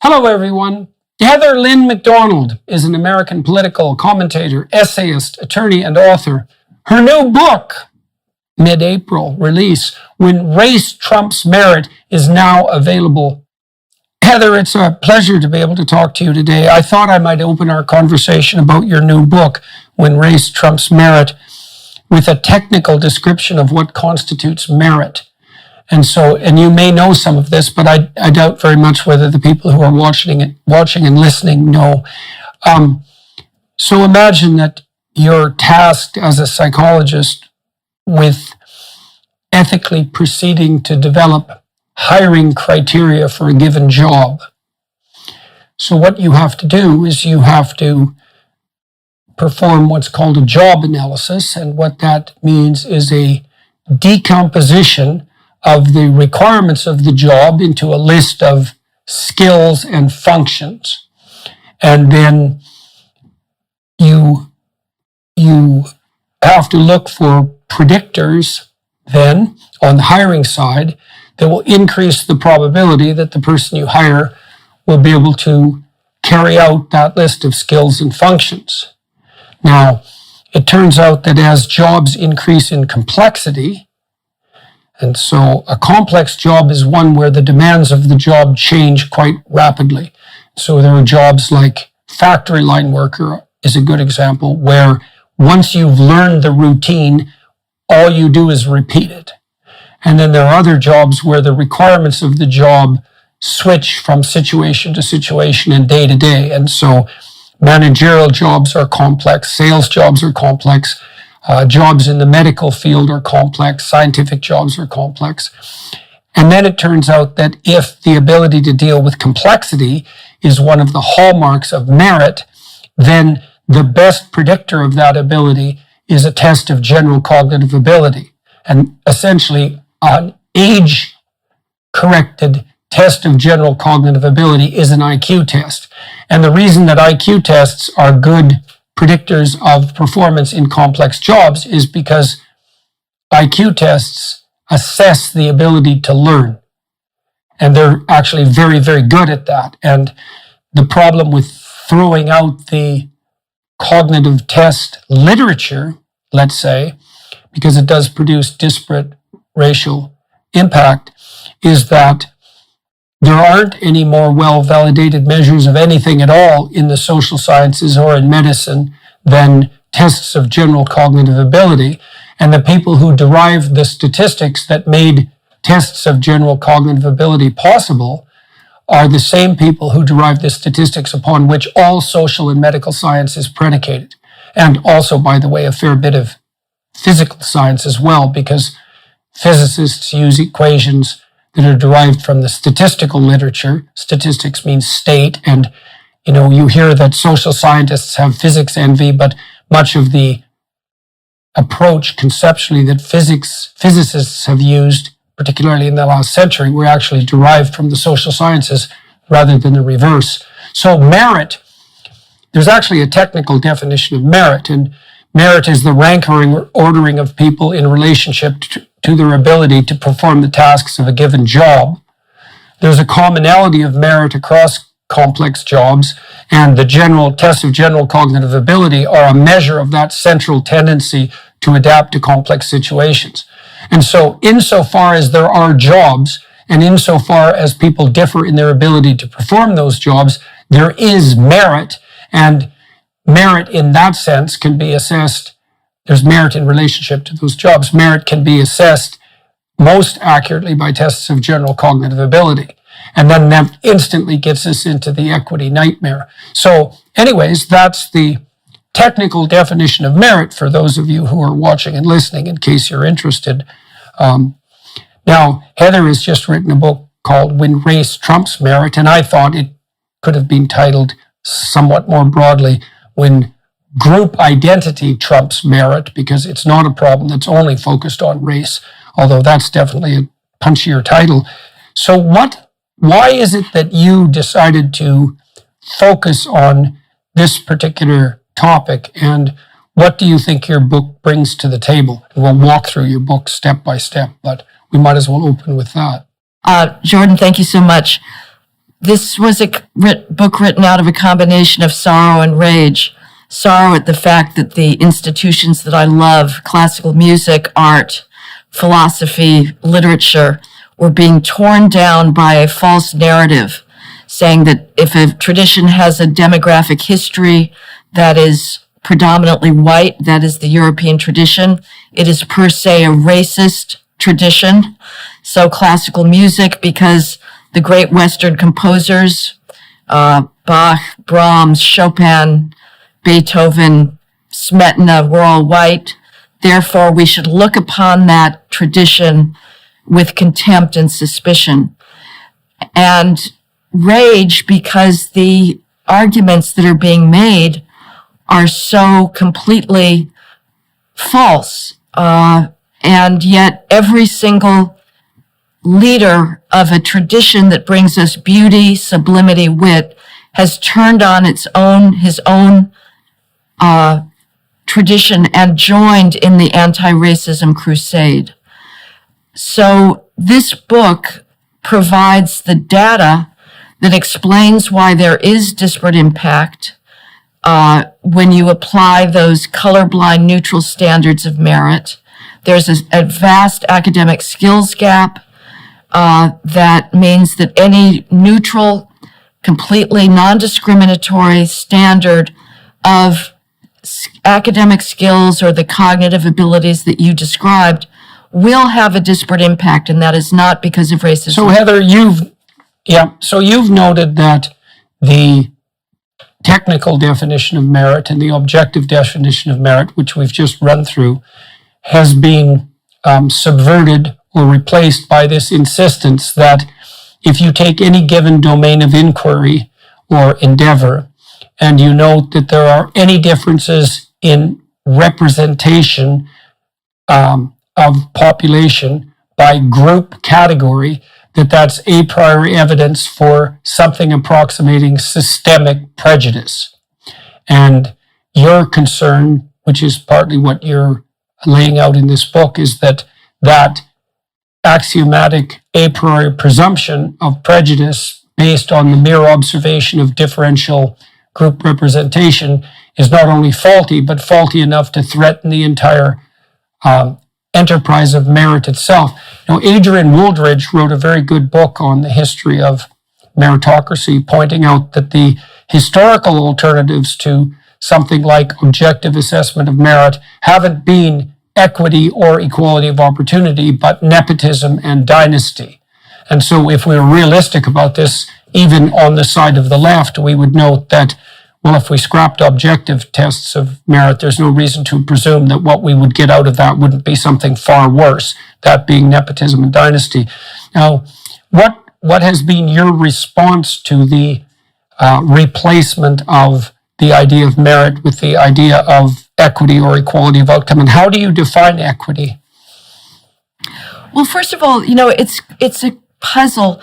Hello, everyone. Heather Lynn McDonald is an American political commentator, essayist, attorney, and author. Her new book, mid-April release, When Race Trumps Merit, is now available. Heather, it's a pleasure to be able to talk to you today. I thought I might open our conversation about your new book, When Race Trumps Merit, with a technical description of what constitutes merit. And you may know some of this, but I doubt very much whether the people who are watching and listening know. So imagine that you're tasked as a psychologist with ethically proceeding to develop hiring criteria for a given job. So what you have to do is you have to perform what's called a job analysis, and what that means is a decomposition of the requirements of the job into a list of skills and functions. And then you have to look for predictors then on the hiring side that will increase the probability that the person you hire will be able to carry out that list of skills and functions. Now, it turns out that as jobs increase in complexity, and so a complex job is one where the demands of the job change quite rapidly. So there are jobs like factory line worker is a good example, where once you've learned the routine, all you do is repeat it. And then there are other jobs where the requirements of the job switch from situation to situation and day to day. And so managerial jobs are complex, sales jobs are complex, jobs in the medical field are complex, scientific jobs are complex. And then it turns out that if the ability to deal with complexity is one of the hallmarks of merit, then the best predictor of that ability is a test of general cognitive ability. And essentially, an age-corrected test of general cognitive ability is an IQ test. And the reason that IQ tests are good predictors of performance in complex jobs is because IQ tests assess the ability to learn. And they're actually very, very good at that. And the problem with throwing out the cognitive test literature, let's say, because it does produce disparate racial impact, is that there aren't any more well-validated measures of anything at all in the social sciences or in medicine than tests of general cognitive ability. And the people who derived the statistics that made tests of general cognitive ability possible are the same people who derived the statistics upon which all social and medical science is predicated. And also, by the way, a fair bit of physical science as well, because physicists use equations that are derived from the statistical literature. Statistics means state, and you hear that social scientists have physics envy, but much of the approach conceptually that physicists have used, particularly in the last century, were actually derived from the social sciences rather than the reverse. So merit, there's actually a technical definition of merit, and merit is the ranking or ordering of people in relationship to their ability to perform the tasks of a given job. There's a commonality of merit across complex jobs, and the general tests of general cognitive ability are a measure of that central tendency to adapt to complex situations. And so insofar as there are jobs, and insofar as people differ in their ability to perform those jobs, there is merit, and merit in that sense can be assessed. There's merit in relationship to those jobs. Merit can be assessed most accurately by tests of general cognitive ability. And then that instantly gets us into the equity nightmare. So anyways, that's the technical definition of merit for those of you who are watching and listening, in case you're interested. Now, Heather has just written a book called When Race Trumps Merit, and I thought it could have been titled somewhat more broadly, When Group Identity Trumps Merit, because it's not a problem that's only focused on race, although that's definitely a punchier title. So why is it that you decided to focus on this particular topic, and what do you think your book brings to the table? And we'll walk through your book step by step, but we might as well open with that. Jordan, thank you so much. This was a book written out of a combination of sorrow and rage. Sorrow at the fact that the institutions that I love, classical music, art, philosophy, literature, were being torn down by a false narrative, saying that if a tradition has a demographic history that is predominantly white, that is the European tradition, it is per se a racist tradition. So classical music, because the great Western composers, Bach, Brahms, Chopin, Beethoven, Smetana, were all white. Therefore, we should look upon that tradition with contempt and suspicion. And rage, because the arguments that are being made are so completely false. And yet every single leader of a tradition that brings us beauty, sublimity, wit, has turned on his own tradition and joined in the anti-racism crusade. So this book provides the data that explains why there is disparate impact when you apply those colorblind neutral standards of merit. There's a vast academic skills gap that means that any neutral, completely non-discriminatory standard of academic skills or the cognitive abilities that you described will have a disparate impact, and that is not because of racism. So Heather, you've noted that the technical definition of merit and the objective definition of merit, which we've just run through, has been subverted or replaced by this insistence that if you take any given domain of inquiry or endeavor, and you note that there are any differences in representation of population by group category, that's a priori evidence for something approximating systemic prejudice. And your concern, which is partly what you're laying out in this book, is that axiomatic a priori presumption of prejudice based on the mere observation of differential group representation is not only faulty, but faulty enough to threaten the entire enterprise of merit itself. Now, Adrian Wooldridge wrote a very good book on the history of meritocracy, pointing out that the historical alternatives to something like objective assessment of merit haven't been equity or equality of opportunity, but nepotism and dynasty. And so if we're realistic about this, even on the side of the left, we would note that, well, if we scrapped objective tests of merit, there's no reason to presume that what we would get out of that wouldn't be something far worse, that being nepotism and dynasty. Now, what has been your response to the replacement of the idea of merit with the idea of equity or equality of outcome, and how do you define equity? Well, first of all, it's a puzzle.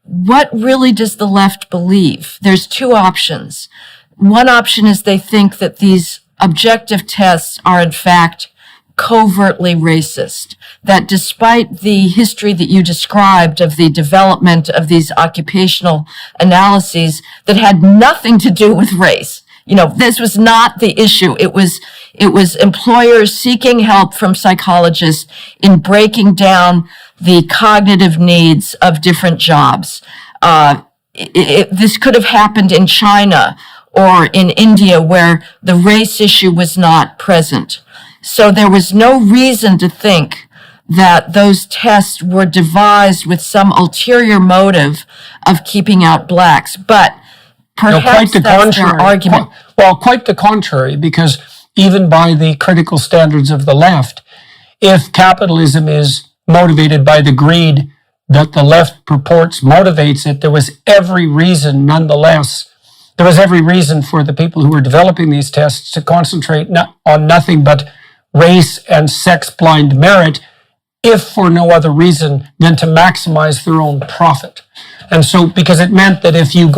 What really does the left believe? There's two options. One option is they think that these objective tests are in fact covertly racist, that despite the history that you described of the development of these occupational analyses that had nothing to do with race, this was not the issue. It was employers seeking help from psychologists in breaking down the cognitive needs of different jobs. This could have happened in China or in India, where the race issue was not present. So there was no reason to think that those tests were devised with some ulterior motive of keeping out blacks. But perhaps that's their argument. Well, quite the contrary, because even by the critical standards of the left, if capitalism is motivated by the greed that the left purports motivates it, there was every reason for the people who were developing these tests to concentrate on nothing but race and sex-blind merit, if for no other reason than to maximize their own profit. And so, because it meant that if you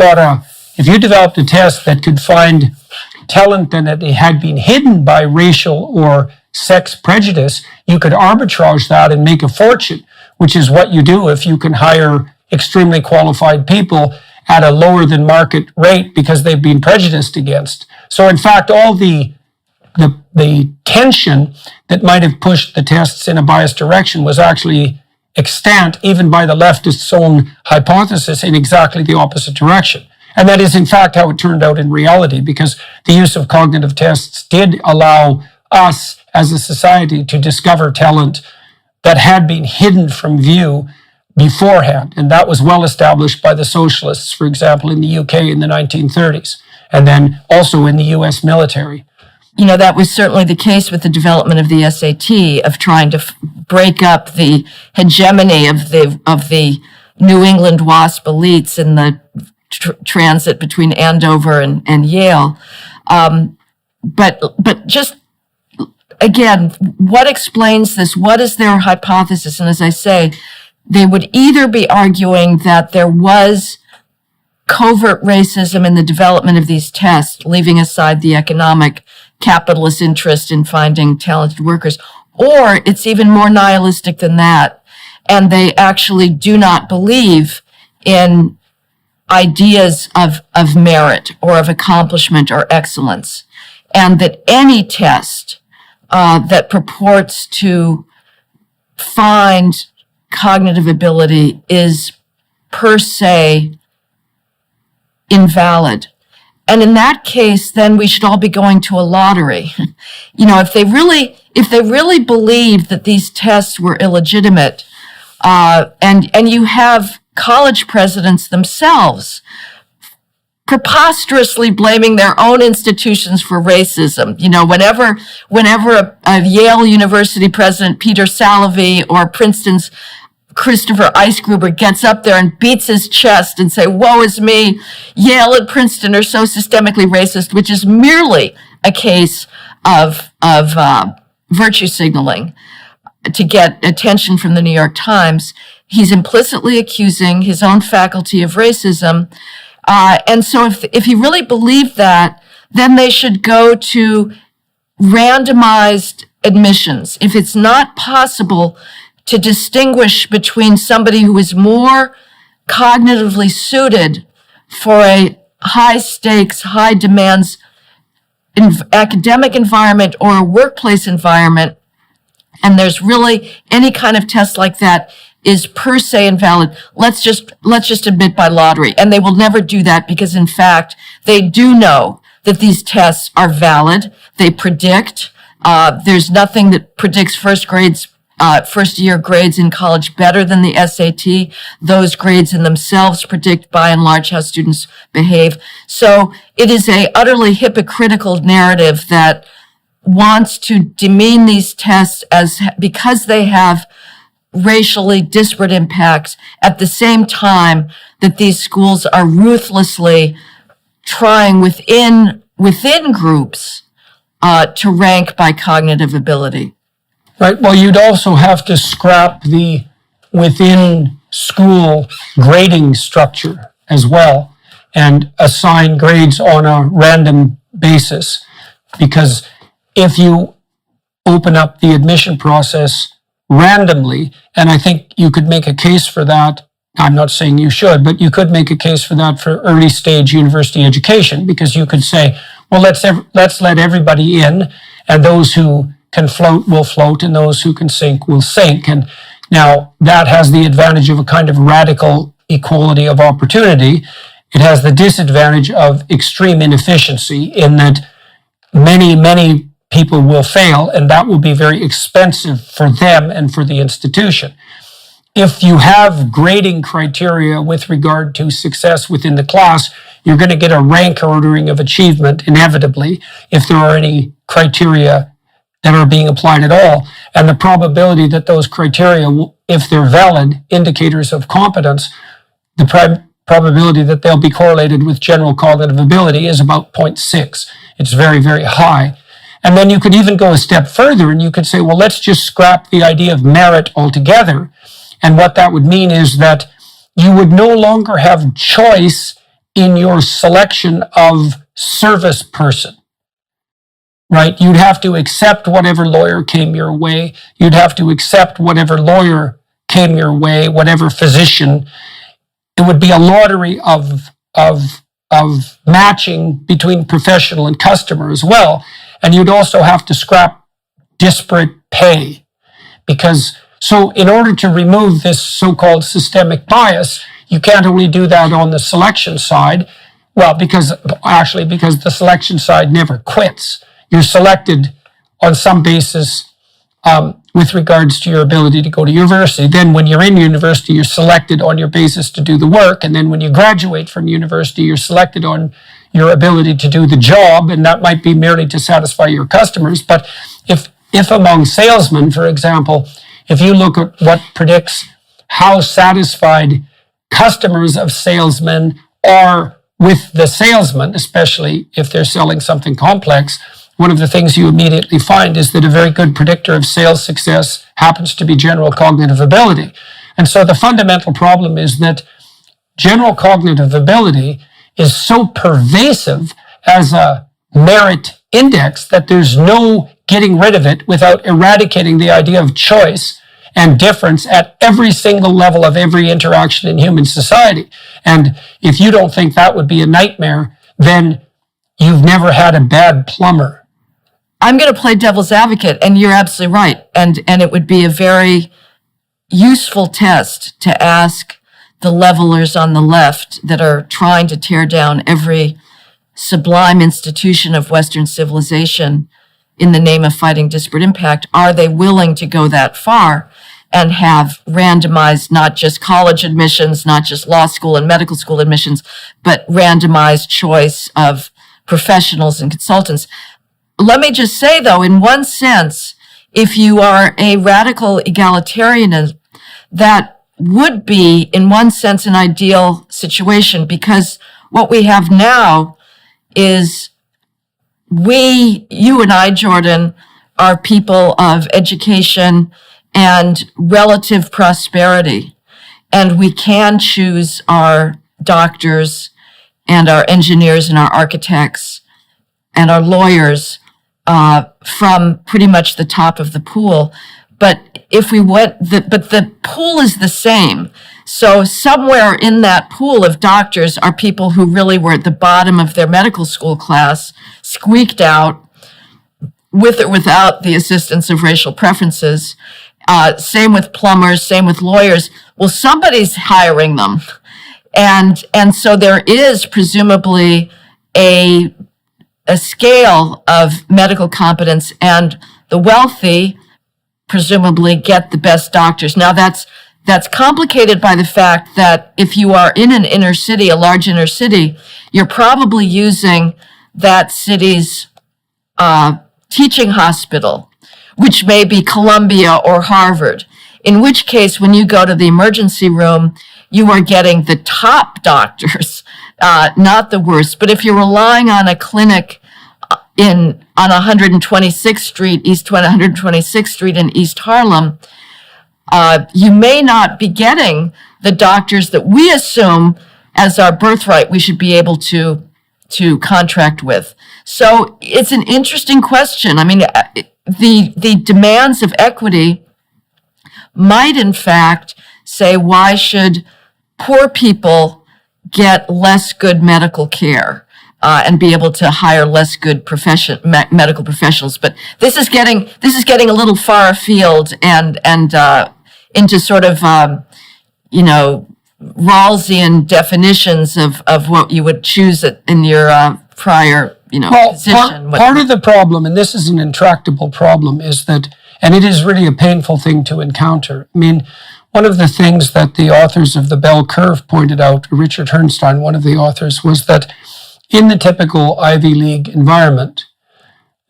developed a test that could find talent that it had been hidden by racial or sex prejudice, you could arbitrage that and make a fortune, which is what you do if you can hire extremely qualified people at a lower than market rate because they've been prejudiced against. So in fact, all the tension that might have pushed the tests in a biased direction was actually extant, even by the leftists' own hypothesis, in exactly the opposite direction. And that is in fact how it turned out in reality, because the use of cognitive tests did allow us as a society to discover talent that had been hidden from view beforehand. And that was well established by the socialists, for example, in the UK in the 1930s, and then also in the US military. You know, that was certainly the case with the development of the SAT, of trying to break up the hegemony of the New England WASP elites in the transit between Andover and Yale. But just, again, what explains this? What is their hypothesis? And as I say, they would either be arguing that there was covert racism in the development of these tests, leaving aside the economic capitalist interest in finding talented workers, or it's even more nihilistic than that, and they actually do not believe in ideas of merit or of accomplishment or excellence, and that any test that purports to find cognitive ability is per se invalid. And in that case, then we should all be going to a lottery. You know, if they really believed that these tests were illegitimate, and you have college presidents themselves preposterously blaming their own institutions for racism. You know, whenever a Yale University president, Peter Salovey, or Princeton's Christopher Eisgruber gets up there and beats his chest and say, woe is me, Yale and Princeton are so systemically racist, which is merely a case of virtue signaling to get attention from the New York Times. He's implicitly accusing his own faculty of racism. And so if he really believed that, then they should go to randomized admissions. If it's not possible to distinguish between somebody who is more cognitively suited for a high stakes, high demands academic environment or a workplace environment, and there's really any kind of test like that is per se invalid, let's just admit by lottery. And they will never do that because, in fact, they do know that these tests are valid. They predict. There's nothing that predicts first year grades in college better than the SAT. Those grades in themselves predict by and large how students behave. So it is a utterly hypocritical narrative that wants to demean these tests as because they have racially disparate impacts, at the same time that these schools are ruthlessly trying within groups to rank by cognitive ability. Right. Well, you'd also have to scrap the within school grading structure as well and assign grades on a random basis, because if you open up the admission process randomly, and I think you could make a case for that. I'm not saying you should, but you could make a case for that for early stage university education, because you could say, well, let's let everybody in, and those who can float will float, and those who can sink will sink. And now that has the advantage of a kind of radical equality of opportunity. It has the disadvantage of extreme inefficiency in that many people will fail, and that will be very expensive for them and for the institution. If you have grading criteria with regard to success within the class, you're going to get a rank ordering of achievement inevitably if there are any criteria that are being applied at all. And the probability that those criteria, if they're valid indicators of competence, the probability that they'll be correlated with general cognitive ability is about 0.6. It's very, very high. And then you could even go a step further and you could say, well, let's just scrap the idea of merit altogether. And what that would mean is that you would no longer have choice in your selection of service person, right? You'd have to accept whatever lawyer came your way. You'd have to accept whatever lawyer came your way, whatever physician. It would be a lottery of of matching between professional and customer as well. And you'd also have to scrap disparate pay, because so in order to remove this so-called systemic bias, you can't only do that on the selection side. Well, because the selection side never quits. You're selected on some basis with regards to your ability to go to university. Then when you're in university, you're selected on your basis to do the work. And then when you graduate from university, you're selected on your ability to do the job. And that might be merely to satisfy your customers. But if among salesmen, for example, if you look at what predicts how satisfied customers of salesmen are with the salesman, especially if they're selling something complex, one of the things you immediately find is that a very good predictor of sales success happens to be general cognitive ability. And so the fundamental problem is that general cognitive ability is so pervasive as a merit index that there's no getting rid of it without eradicating the idea of choice and difference at every single level of every interaction in human society. And if you don't think that would be a nightmare, then you've never had a bad plumber. I'm going to play devil's advocate, and you're absolutely right. And it would be a very useful test to ask the levelers on the left that are trying to tear down every sublime institution of Western civilization in the name of fighting disparate impact. Are they willing to go that far and have randomized not just college admissions, not just law school and medical school admissions, but randomized choice of professionals and consultants? Let me just say, though, in one sense, if you are a radical egalitarian, that would be, in one sense, an ideal situation, because what we have now is you and I, Jordan, are people of education and relative prosperity, and we can choose our doctors and our engineers and our architects and our lawyers from pretty much the top of the pool. But if we went, but the pool is the same. So somewhere in that pool of doctors are people who really were at the bottom of their medical school class, squeaked out with or without the assistance of racial preferences. Same with plumbers, same with lawyers. Well, somebody's hiring them. And so there is presumably a scale of medical competence, and the wealthy presumably get the best doctors. Now that's complicated by the fact that if you are in an inner city, a large inner city, you're probably using that city's teaching hospital, which may be Columbia or Harvard, in which case when you go to the emergency room, you are getting the top doctors, not the worst. But if you're relying on a clinic on 126th Street, East 126th Street in East Harlem, you may not be getting the doctors that we assume as our birthright we should be able to contract with. So it's an interesting question. I mean, the demands of equity might in fact say, why should poor people get less good medical care and be able to hire less good medical professionals? But this is getting a little far afield and into sort of Rawlsian definitions of what you would choose in your prior position. Part of the problem, and this is an intractable problem, is that, and it is really a painful thing to encounter. I mean, one of the things that the authors of the Bell Curve pointed out, Richard Herrnstein, one of the authors, was that in the typical Ivy League environment,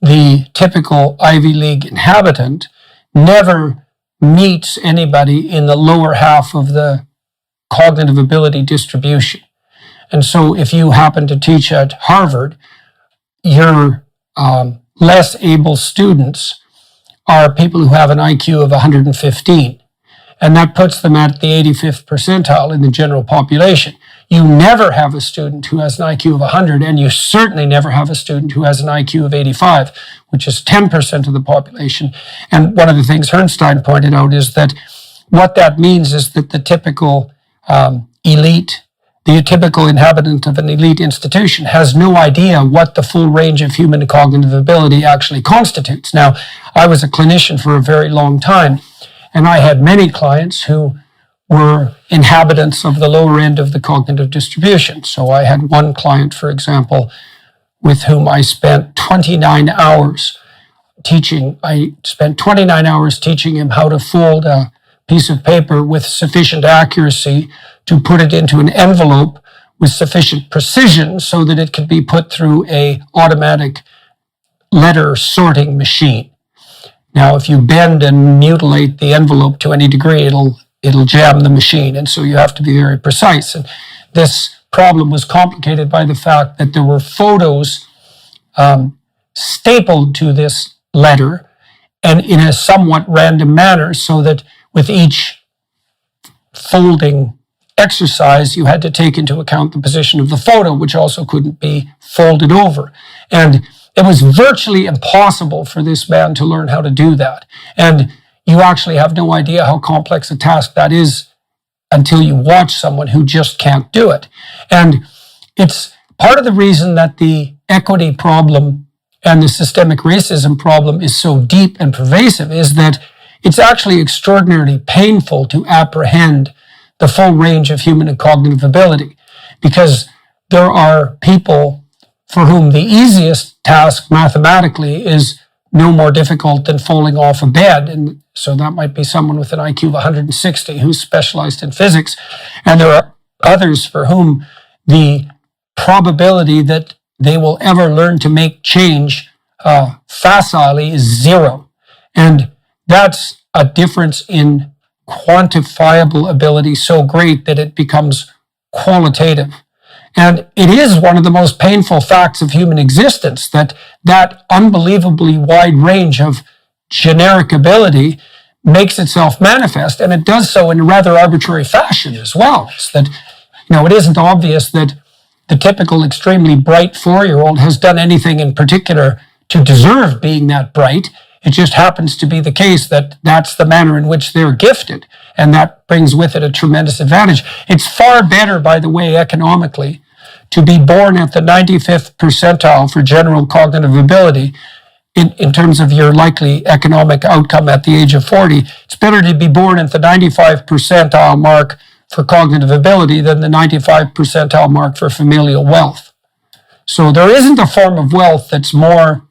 the typical Ivy League inhabitant never meets anybody in the lower half of the cognitive ability distribution. And so if you happen to teach at Harvard, your less able students are people who have an IQ of 115. And that puts them at the 85th percentile in the general population. You never have a student who has an IQ of 100, and you certainly never have a student who has an IQ of 85, which is 10% of the population. And one of the things Herrnstein pointed out is that what that means is that the typical elite the typical inhabitant of an elite institution has no idea what the full range of human cognitive ability actually constitutes. Now, I was a clinician for a very long time, and I had many clients who were inhabitants of the lower end of the cognitive distribution. So I had one client, for example, with whom I spent 29 hours teaching. I spent 29 hours teaching him how to fold a piece of paper with sufficient accuracy to put it into an envelope with sufficient precision so that it could be put through a automatic letter sorting machine. Now, if you bend and mutilate the envelope to any degree, it'll jam the machine, and so you have to be very precise. And this problem was complicated by the fact that there were photos stapled to this letter and in a somewhat random manner, so that with each folding exercise, you had to take into account the position of the photo, which also couldn't be folded over. And it was virtually impossible for this man to learn how to do that. And you actually have no idea how complex a task that is until you watch someone who just can't do it. And it's part of the reason that the equity problem and the systemic racism problem is so deep and pervasive is that it's actually extraordinarily painful to apprehend the full range of human and cognitive ability, because there are people for whom the easiest task mathematically is no more difficult than falling off a bed. And so that might be someone with an IQ of 160 who's specialized in physics. And there are others for whom the probability that they will ever learn to make change facilely is zero. And that's a difference in quantifiable ability so great that it becomes qualitative. And it is one of the most painful facts of human existence that that unbelievably wide range of generic ability makes itself manifest, and it does so in a rather arbitrary fashion as well. It's that, it isn't obvious that the typical extremely bright 4-year-old has done anything in particular to deserve being that bright. It just happens to be the case that that's the manner in which they're gifted, and that brings with it a tremendous advantage. It's far better, by the way, economically, to be born at the 95th percentile for general cognitive ability in terms of your likely economic outcome at the age of 40. It's better to be born at the 95th percentile mark for cognitive ability than the 95th percentile mark for familial wealth. So there isn't a form of wealth that's more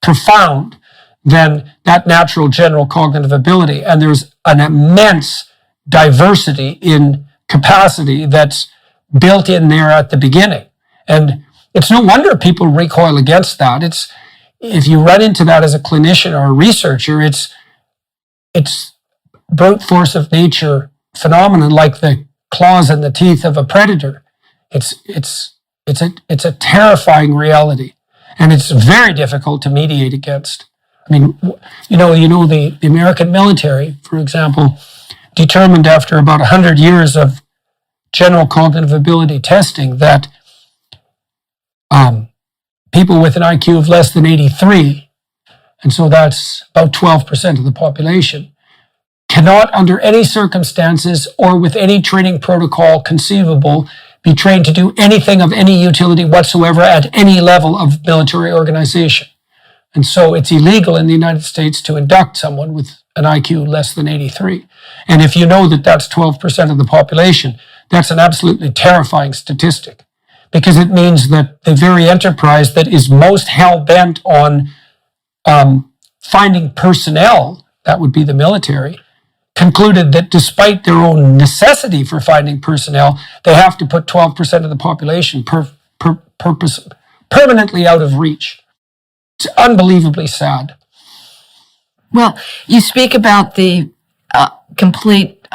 profound than that natural general cognitive ability. And there's an immense diversity in capacity that's built in there at the beginning. And it's no wonder people recoil against that. If you run into that as a clinician or a researcher, it's brute force of nature phenomenon, like the claws and the teeth of a predator. It's a terrifying reality, and it's very difficult to mediate against. I mean, the American military, for example, determined after about 100 years of general cognitive ability testing that people with an IQ of less than 83, and so that's about 12% of the population, cannot under any circumstances or with any training protocol conceivable be trained to do anything of any utility whatsoever at any level of military organization. And so it's illegal in the United States to induct someone with an IQ less than 83. And if you know that that's 12% of the population, that's an absolutely terrifying statistic, because it means that the very enterprise that is most hell-bent on finding personnel, that would be the military, concluded that despite their own necessity for finding personnel, they have to put 12% of the population permanently out of reach. It's unbelievably sad. Well, you speak about the complete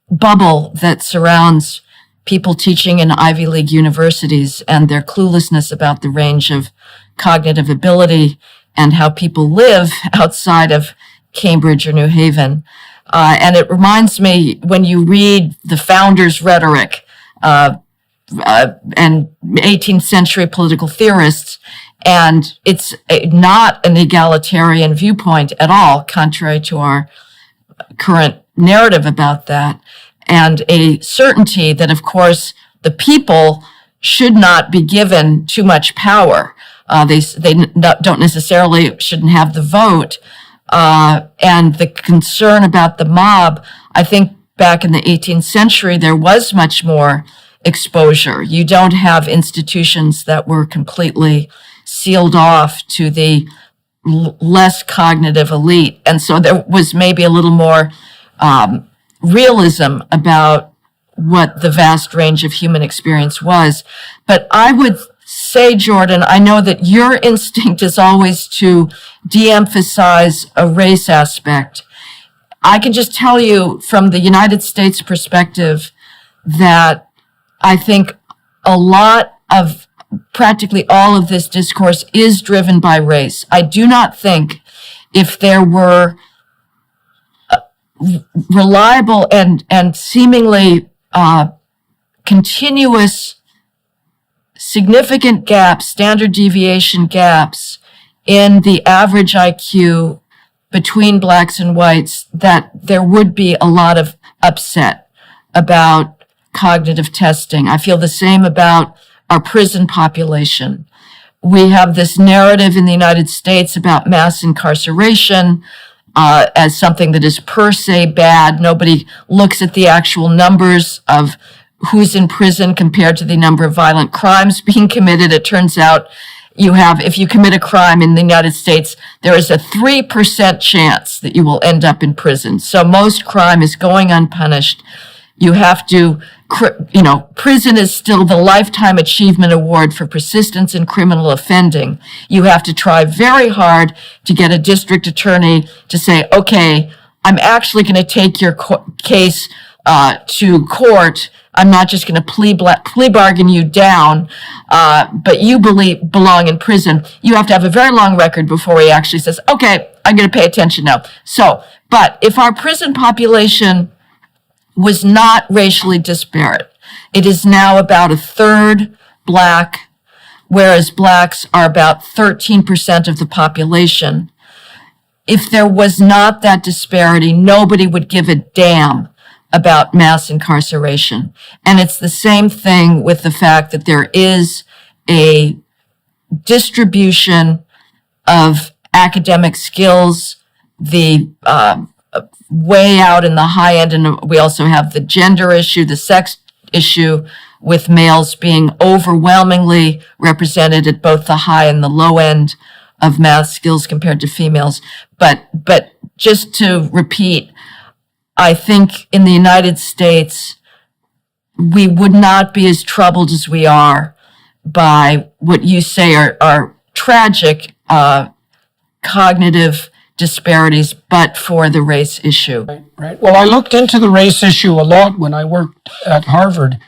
bubble that surrounds people teaching in Ivy League universities and their cluelessness about the range of cognitive ability and how people live outside of Cambridge or New Haven. And it reminds me, when you read the founders' rhetoric and 18th century political theorists, and it's not an egalitarian viewpoint at all, contrary to our current narrative about that. and a certainty that, of course, the people should not be given too much power. They don't necessarily shouldn't have the vote. And the concern about the mob, I think back in the 18th century, there was much more exposure. You don't have institutions that were completely sealed off to the less cognitive elite. And so there was maybe a little more realism about what the vast range of human experience was. But I would say, Jordan, I know that your instinct is always to de-emphasize a race aspect. I can just tell you from the United States perspective that I think a lot of, practically all of this discourse is driven by race. I do not think if there were reliable and seemingly continuous significant gaps, standard deviation gaps in the average IQ between blacks and whites, that there would be a lot of upset about cognitive testing. I feel the same about our prison population. We have this narrative in the United States about mass incarceration as something that is per se bad. Nobody looks at the actual numbers of who's in prison compared to the number of violent crimes being committed. It turns out if you commit a crime in the United States, there is a 3% chance that you will end up in prison. So most crime is going unpunished. You have to, prison is still the Lifetime Achievement Award for persistence in criminal offending. You have to try very hard to get a district attorney to say, okay, I'm actually going to take your case to court. I'm not just going to plea bargain you down, but you belong in prison. You have to have a very long record before he actually says, okay, I'm going to pay attention now. So, but if our prison population was not racially disparate, it is now about a third black, whereas blacks are about 13% of the population. If there was not that disparity, nobody would give a damn about mass incarceration. And it's the same thing with the fact that there is a distribution of academic skills, the way out in the high end, and we also have the gender issue, the sex issue, with males being overwhelmingly represented at both the high and the low end of math skills compared to females. But just to repeat, I think in the United States, we would not be as troubled as we are by what you say are tragic cognitive disparities, but for the race issue. Right. Well, I looked into the race issue a lot when I worked at Harvard,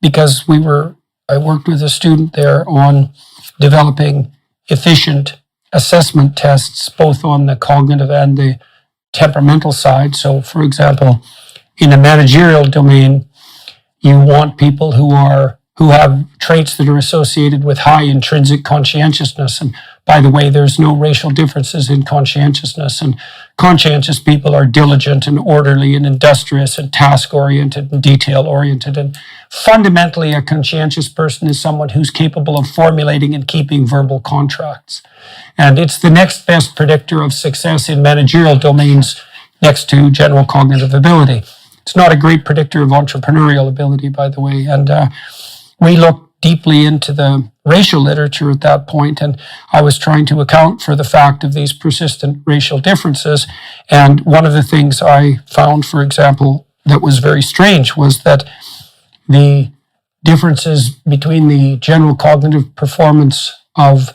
because I worked with a student there on developing efficient assessment tests, both on the cognitive and the temperamental side. So, for example, in the managerial domain, you want people who have traits that are associated with high intrinsic conscientiousness. And by the way, there's no racial differences in conscientiousness. And conscientious people are diligent and orderly and industrious and task-oriented and detail-oriented. And fundamentally, a conscientious person is someone who's capable of formulating and keeping verbal contracts. And it's the next best predictor of success in managerial domains next to general cognitive ability. It's not a great predictor of entrepreneurial ability, by the way. And we looked deeply into the racial literature at that point, and I was trying to account for the fact of these persistent racial differences. And one of the things I found, for example, that was very strange was that the differences between the general cognitive performance of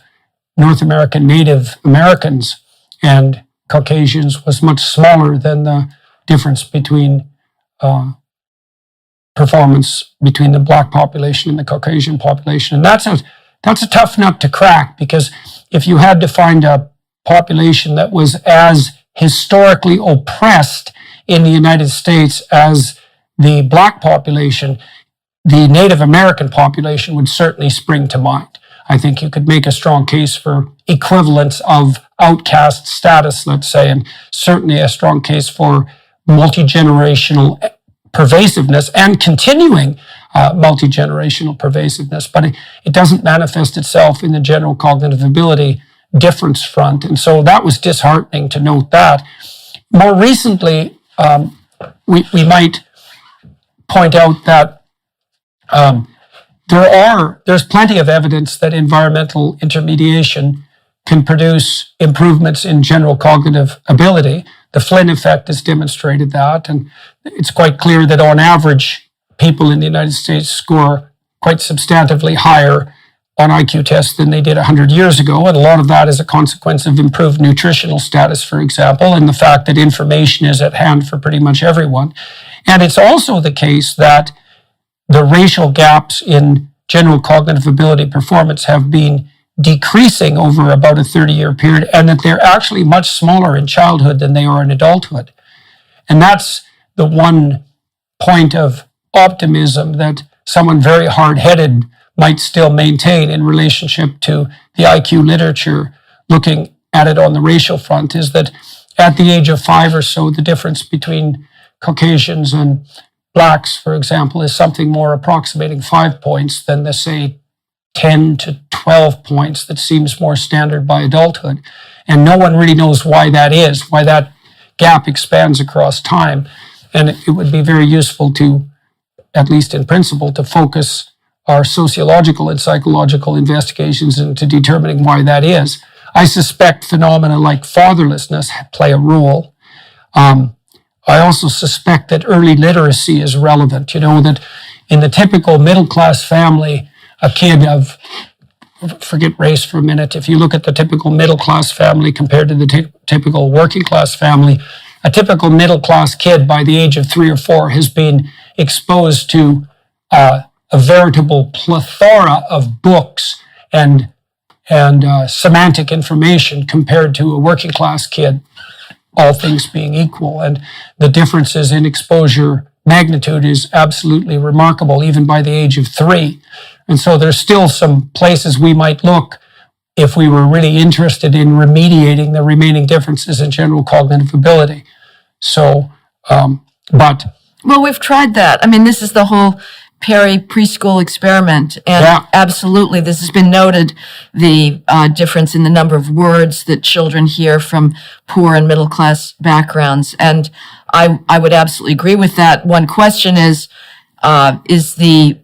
North American Native Americans and Caucasians was much smaller than the difference between performance between the black population and the Caucasian population. And that's a tough nut to crack, because if you had to find a population that was as historically oppressed in the United States as the black population, the Native American population would certainly spring to mind. I think you could make a strong case for equivalence of outcast status, let's say, and certainly a strong case for multi-generational pervasiveness and continuing multi-generational pervasiveness, but it doesn't manifest itself in the general cognitive ability difference front. And so that was disheartening to note that. More recently, we might point out that there's plenty of evidence that environmental intermediation can produce improvements in general cognitive ability. The Flynn effect has demonstrated that, and it's quite clear that on average, people in the United States score quite substantively higher on IQ tests than they did 100 years ago, and a lot of that is a consequence of improved nutritional status, for example, and the fact that information is at hand for pretty much everyone. And it's also the case that the racial gaps in general cognitive ability performance have been decreasing over about a 30-year period, and that they're actually much smaller in childhood than they are in adulthood. And that's the one point of optimism that someone very hard-headed might still maintain in relationship to the IQ literature, looking at it on the racial front, is that at the age of 5 or so, the difference between Caucasians and Blacks, for example, is something more approximating 5 points than the, say, 10 to 12 points that seems more standard by adulthood. And no one really knows why that is, why that gap expands across time. And it would be very useful to, at least in principle, to focus our sociological and psychological investigations into determining why that is. I suspect phenomena like fatherlessness play a role. I also suspect that early literacy is relevant. You know, that in the typical middle-class family, a kid of, forget race for a minute, if you look at the typical middle-class family compared to the typical working-class family, a typical middle-class kid by the age of 3 or 4 has been exposed to a veritable plethora of books and semantic information compared to a working-class kid, all things being equal. And the differences in exposure magnitude is absolutely remarkable, even by the age of 3. And so there's still some places we might look if we were really interested in remediating the remaining differences in general cognitive ability. So, Well, we've tried that. I mean, this is the whole Perry preschool experiment. And absolutely, this has been noted, the difference in the number of words that children hear from poor and middle class backgrounds. And I would absolutely agree with that. One question is the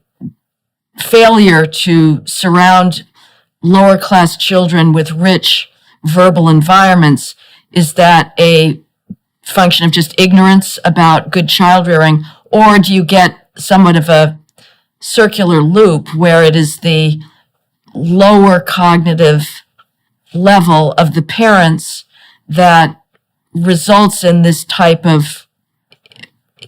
failure to surround lower class children with rich verbal environments, is that a function of just ignorance about good child rearing, or do you get somewhat of a circular loop where it is the lower cognitive level of the parents that results in this type of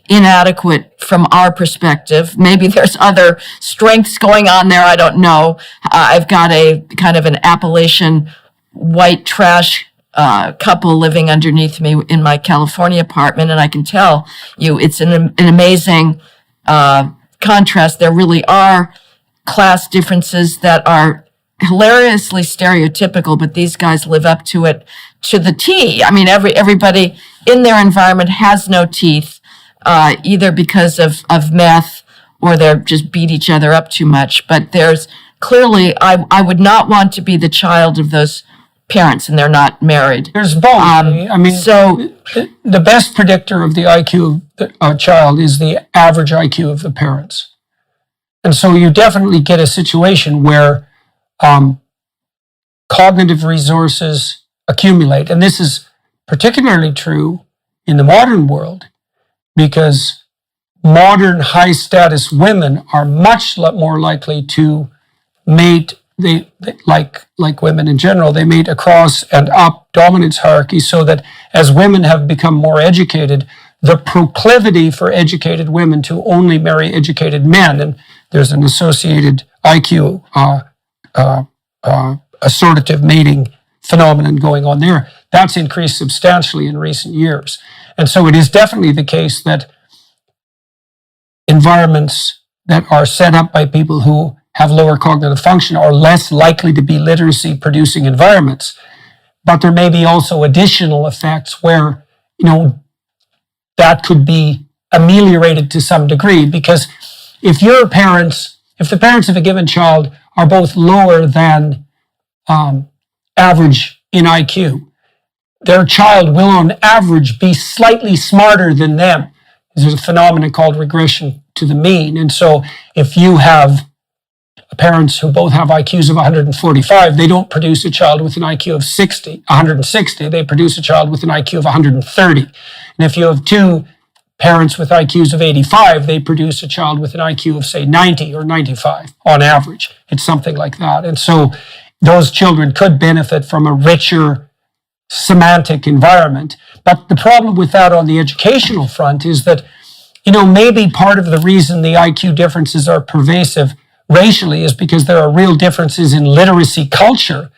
inadequate, from our perspective? Maybe there's other strengths going on there, I don't know. I've got a kind of an Appalachian white trash couple living underneath me in my California apartment, and I can tell you it's an amazing contrast. There really are class differences that are hilariously stereotypical, but these guys live up to it to the T. I mean, everybody in their environment has no teeth, either because of meth or they're just beat each other up too much. But there's clearly, I would not want to be the child of those parents, and they're not married. there's both. I mean, So the best predictor of the IQ of a child is the average IQ of the parents. And so you definitely get a situation where cognitive resources accumulate. And this is particularly true in the modern world, because modern high-status women are much more likely to mate. They like women in general, they mate across and up dominance hierarchies, so that as women have become more educated, the proclivity for educated women to only marry educated men, and there's an associated IQ assortative mating phenomenon going on there, that's increased substantially in recent years. And so it is definitely the case that environments that are set up by people who have lower cognitive function are less likely to be literacy producing environments. But there may be also additional effects where, that could be ameliorated to some degree, because if the parents of a given child are both lower than average in IQ, their child will on average be slightly smarter than them. There's a phenomenon called regression to the mean. And so if you have parents who both have IQs of 145, they don't produce a child with an IQ of 160, they produce a child with an IQ of 130. And if you have two parents with IQs of 85, they produce a child with an IQ of, say, 90 or 95 on average. It's something like that. And so those children could benefit from a richer semantic environment. But the problem with that on the educational front is that, maybe part of the reason the IQ differences are pervasive racially is because there are real differences in literacy culture.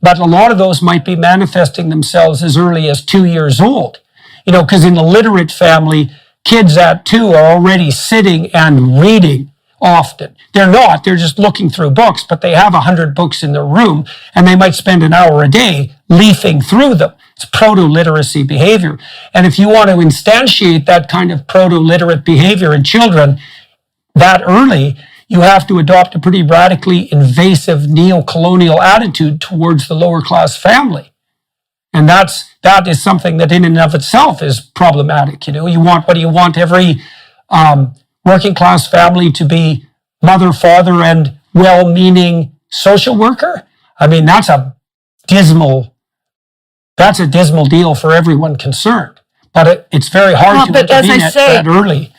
But a lot of those might be manifesting themselves as early as 2 years old. Because in a literate family, kids at 2 are already sitting and reading often. They're just looking through books, but they have 100 books in their room, and they might spend an hour a day leafing through them. It's proto-literacy behavior. And if you want to instantiate that kind of proto-literate behavior in children that early, you have to adopt a pretty radically invasive neo-colonial attitude towards the lower class family. And that is something that in and of itself is problematic. What do you want every working class family to be mother, father, and well-meaning social worker? I mean, that's a dismal deal for everyone concerned. But it's very hard to intervene at that early.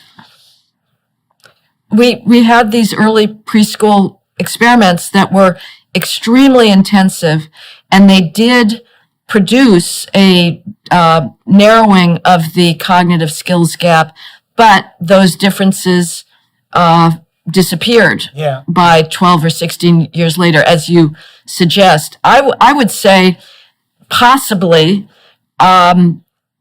We had these early preschool experiments that were extremely intensive, and they did produce a narrowing of the cognitive skills gap, but those differences disappeared by 12 or 16 years later, as you suggest. I would say possibly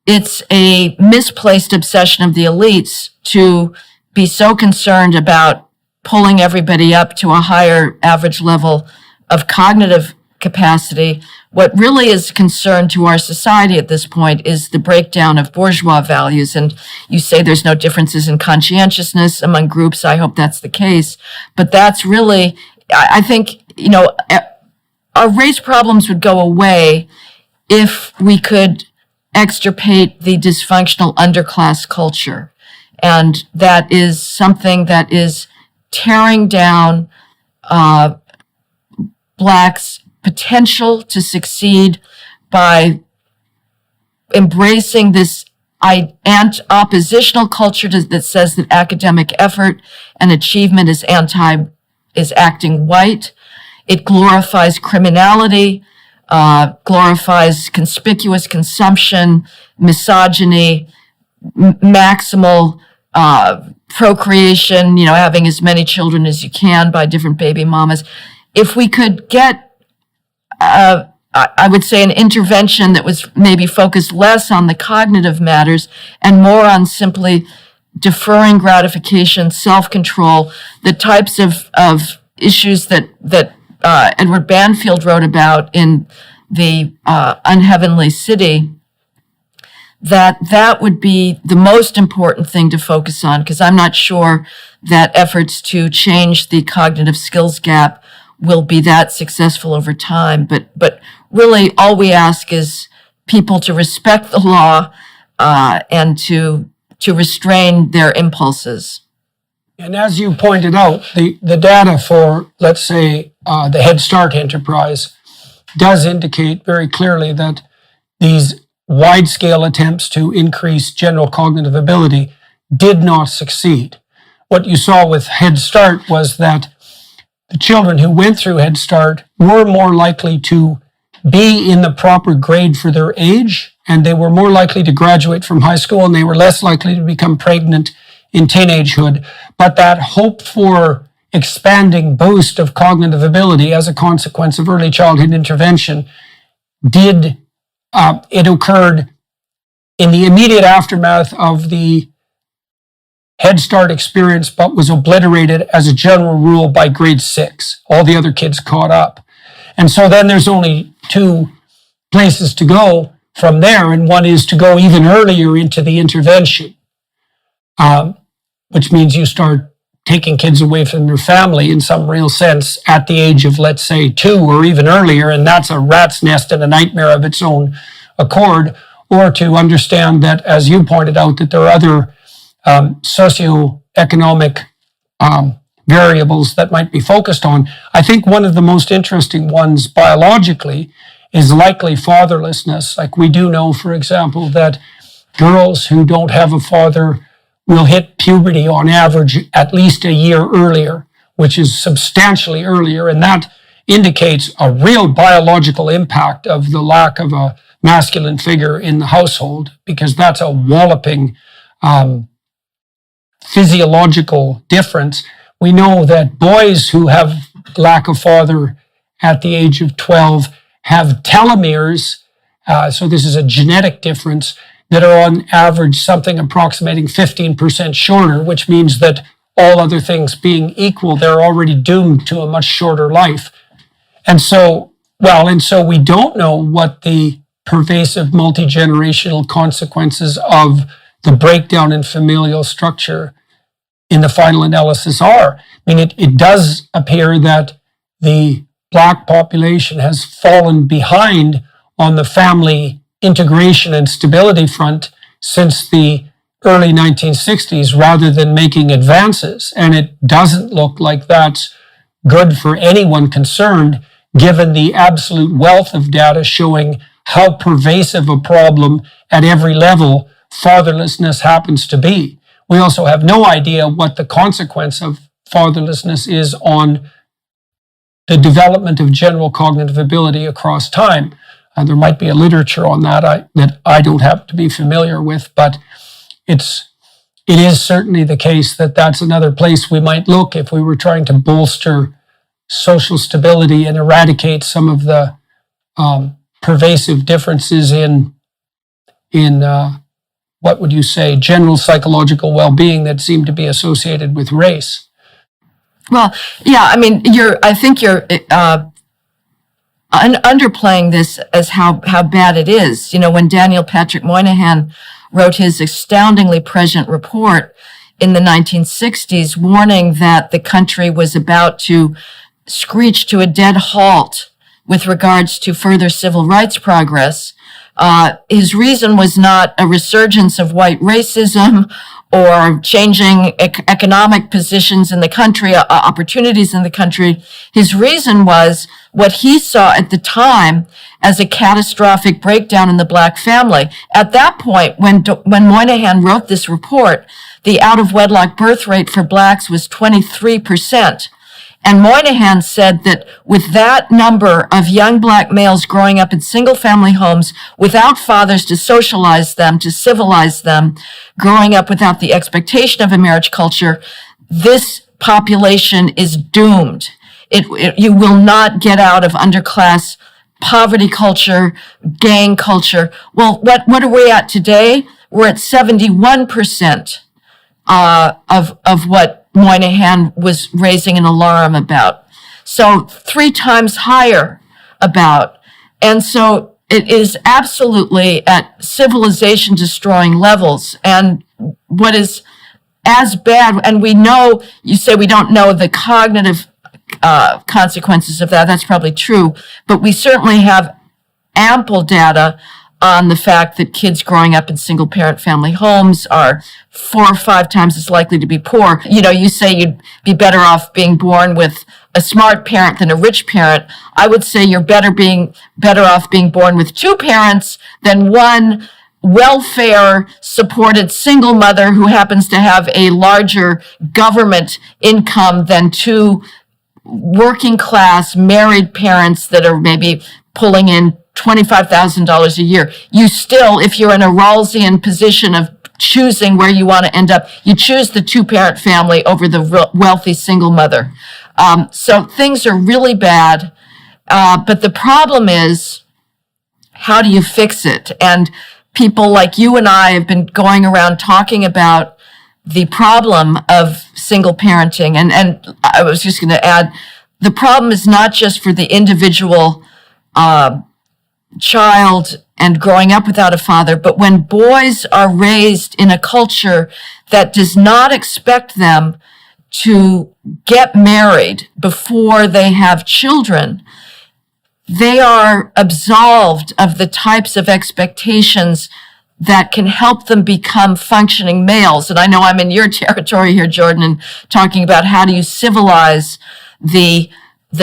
it's a misplaced obsession of the elites to be so concerned about pulling everybody up to a higher average level of cognitive capacity. What really is a concern to our society at this point is the breakdown of bourgeois values. And you say there's no differences in conscientiousness among groups. I hope that's the case. But that's really, I think, our race problems would go away if we could extirpate the dysfunctional underclass culture. And that is something that is tearing down Blacks' potential to succeed by embracing this oppositional culture that says that academic effort and achievement is acting white. It glorifies criminality, glorifies conspicuous consumption, misogyny, maximal procreation, having as many children as you can by different baby mamas. If we could get I would say an intervention that was maybe focused less on the cognitive matters and more on simply deferring gratification, self-control, the types of issues that Edward Banfield wrote about in the Unheavenly City, that would be the most important thing to focus on, because I'm not sure that efforts to change the cognitive skills gap will be that successful over time. But really, all we ask is people to respect the law and to restrain their impulses. And as you pointed out, the data for, let's say, the Head Start enterprise does indicate very clearly that these wide-scale attempts to increase general cognitive ability did not succeed. What you saw with Head Start was that the children who went through Head Start were more likely to be in the proper grade for their age, and they were more likely to graduate from high school, and they were less likely to become pregnant in teenagehood. But that hope for expanding boost of cognitive ability as a consequence of early childhood intervention it occurred in the immediate aftermath of the Head Start experience, but was obliterated as a general rule by grade 6. All the other kids caught up. And so then there's only two places to go from there, and one is to go even earlier into the intervention. which means you start taking kids away from their family in some real sense at the age of, let's say, 2 or even earlier, and that's a rat's nest and a nightmare of its own accord, or to understand that, as you pointed out, that there are other socioeconomic variables that might be focused on. I think one of the most interesting ones biologically is likely fatherlessness. Like, we do know, for example, that girls who don't have a father will hit puberty on average at least a year earlier, which is substantially earlier, and that indicates a real biological impact of the lack of a masculine figure in the household, because that's a walloping physiological difference. We know that boys who have lack of father at the age of 12 have telomeres, so this is a genetic difference, that are on average something approximating 15% shorter, which means that all other things being equal, they're already doomed to a much shorter life. And so we don't know what the pervasive multi-generational consequences of the breakdown in familial structure in the final analysis are. I mean, it does appear that the Black population has fallen behind on the family integration and stability front since the early 1960s, rather than making advances. And it doesn't look like that's good for anyone concerned, given the absolute wealth of data showing how pervasive a problem at every level fatherlessness happens to be. We also have no idea what the consequence of fatherlessness is on the development of general cognitive ability across time. There might be a literature on that that I don't happen to be familiar with, but it is certainly the case that that's another place we might look if we were trying to bolster social stability and eradicate some of the pervasive differences in what would you say, general psychological well-being that seem to be associated with race. Well, yeah, I mean, I think you're underplaying this as how bad it is. You know, when Daniel Patrick Moynihan wrote his astoundingly prescient report in the 1960s, warning that the country was about to screech to a dead halt with regards to further civil rights progress, his reason was not a resurgence of white racism or changing economic positions in the country, opportunities in the country. His reason was what he saw at the time as a catastrophic breakdown in the Black family. At that point, when Moynihan wrote this report, the out-of-wedlock birth rate for Blacks was 23%. And Moynihan said that with that number of young Black males growing up in single-family homes without fathers to socialize them, to civilize them, growing up without the expectation of a marriage culture, this population is doomed. You will not get out of underclass poverty culture, gang culture. Well, what are we at today? We're at 71% of what Moynihan was raising an alarm about. So 3 times higher about. And so it is absolutely at civilization destroying levels. And what is as bad, and we know, you say we don't know the cognitive consequences of that. That's probably true. But we certainly have ample data on the fact that kids growing up in single-parent family homes are 4 or 5 times as likely to be poor. You know, you say you'd be better off being born with a smart parent than a rich parent. I would say you're better off being born with 2 parents than one welfare-supported single mother who happens to have a larger government income than 2 working-class married parents that are maybe pulling in $25,000 a year. You still, if you're in a Rawlsian position of choosing where you want to end up, you choose the 2-parent family over the wealthy single mother. So things are really bad. But the problem is, how do you fix it? And people like you and I have been going around talking about the problem of single parenting. And I was just going to add, the problem is not just for the individual child and growing up without a father, but when boys are raised in a culture that does not expect them to get married before they have children, they are absolved of the types of expectations that can help them become functioning males. And I know I'm in your territory here, Jordan, and talking about how do you civilize the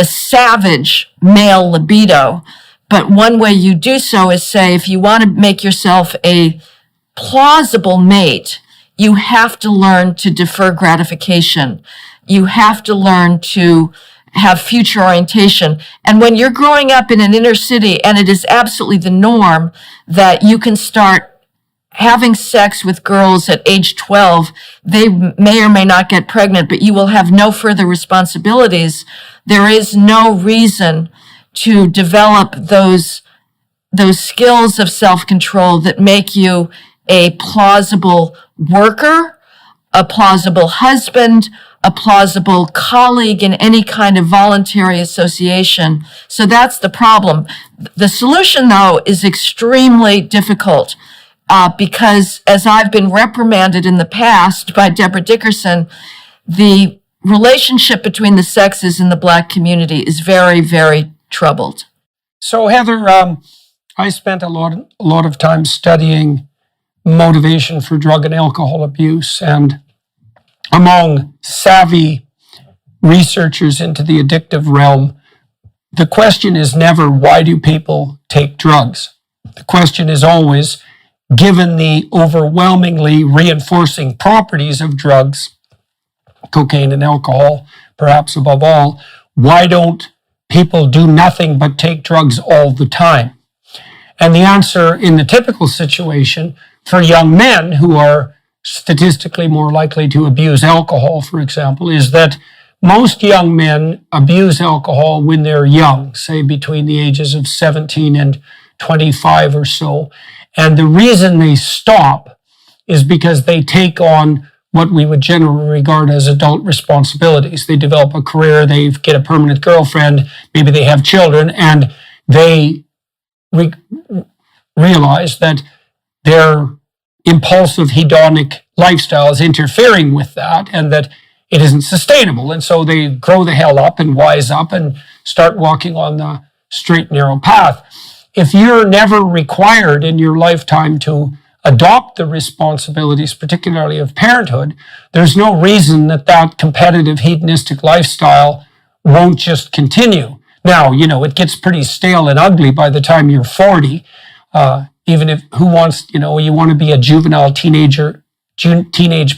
savage male libido. But one way you do so is say, if you want to make yourself a plausible mate, you have to learn to defer gratification. You have to learn to have future orientation. And when you're growing up in an inner city, and it is absolutely the norm that you can start having sex with girls at age 12, they may or may not get pregnant, but you will have no further responsibilities. There is no reason to develop those skills of self-control that make you a plausible worker, a plausible husband, a plausible colleague in any kind of voluntary association. So that's the problem. The solution, though, is extremely difficult because, as I've been reprimanded in the past by Deborah Dickerson, the relationship between the sexes in the Black community is very, very troubled. So, Heather, I spent a lot of time studying motivation for drug and alcohol abuse, and among savvy researchers into the addictive realm, the question is never, why do people take drugs? The question is always, given the overwhelmingly reinforcing properties of drugs, cocaine and alcohol, perhaps above all, why don't people do nothing but take drugs all the time? And the answer in the typical situation for young men who are statistically more likely to abuse alcohol, for example, is that most young men abuse alcohol when they're young, say between the ages of 17 and 25 or so. And the reason they stop is because they take on what we would generally regard as adult responsibilities. They develop a career, they get a permanent girlfriend, maybe they have children, and they realize that their impulsive hedonic lifestyle is interfering with that and that it isn't sustainable. And so they grow the hell up and wise up and start walking on the straight, narrow path. If you're never required in your lifetime to adopt the responsibilities, particularly of parenthood, there's no reason that that competitive hedonistic lifestyle won't just continue. Now, it gets pretty stale and ugly by the time you're 40. Even if you want to be a juvenile teenage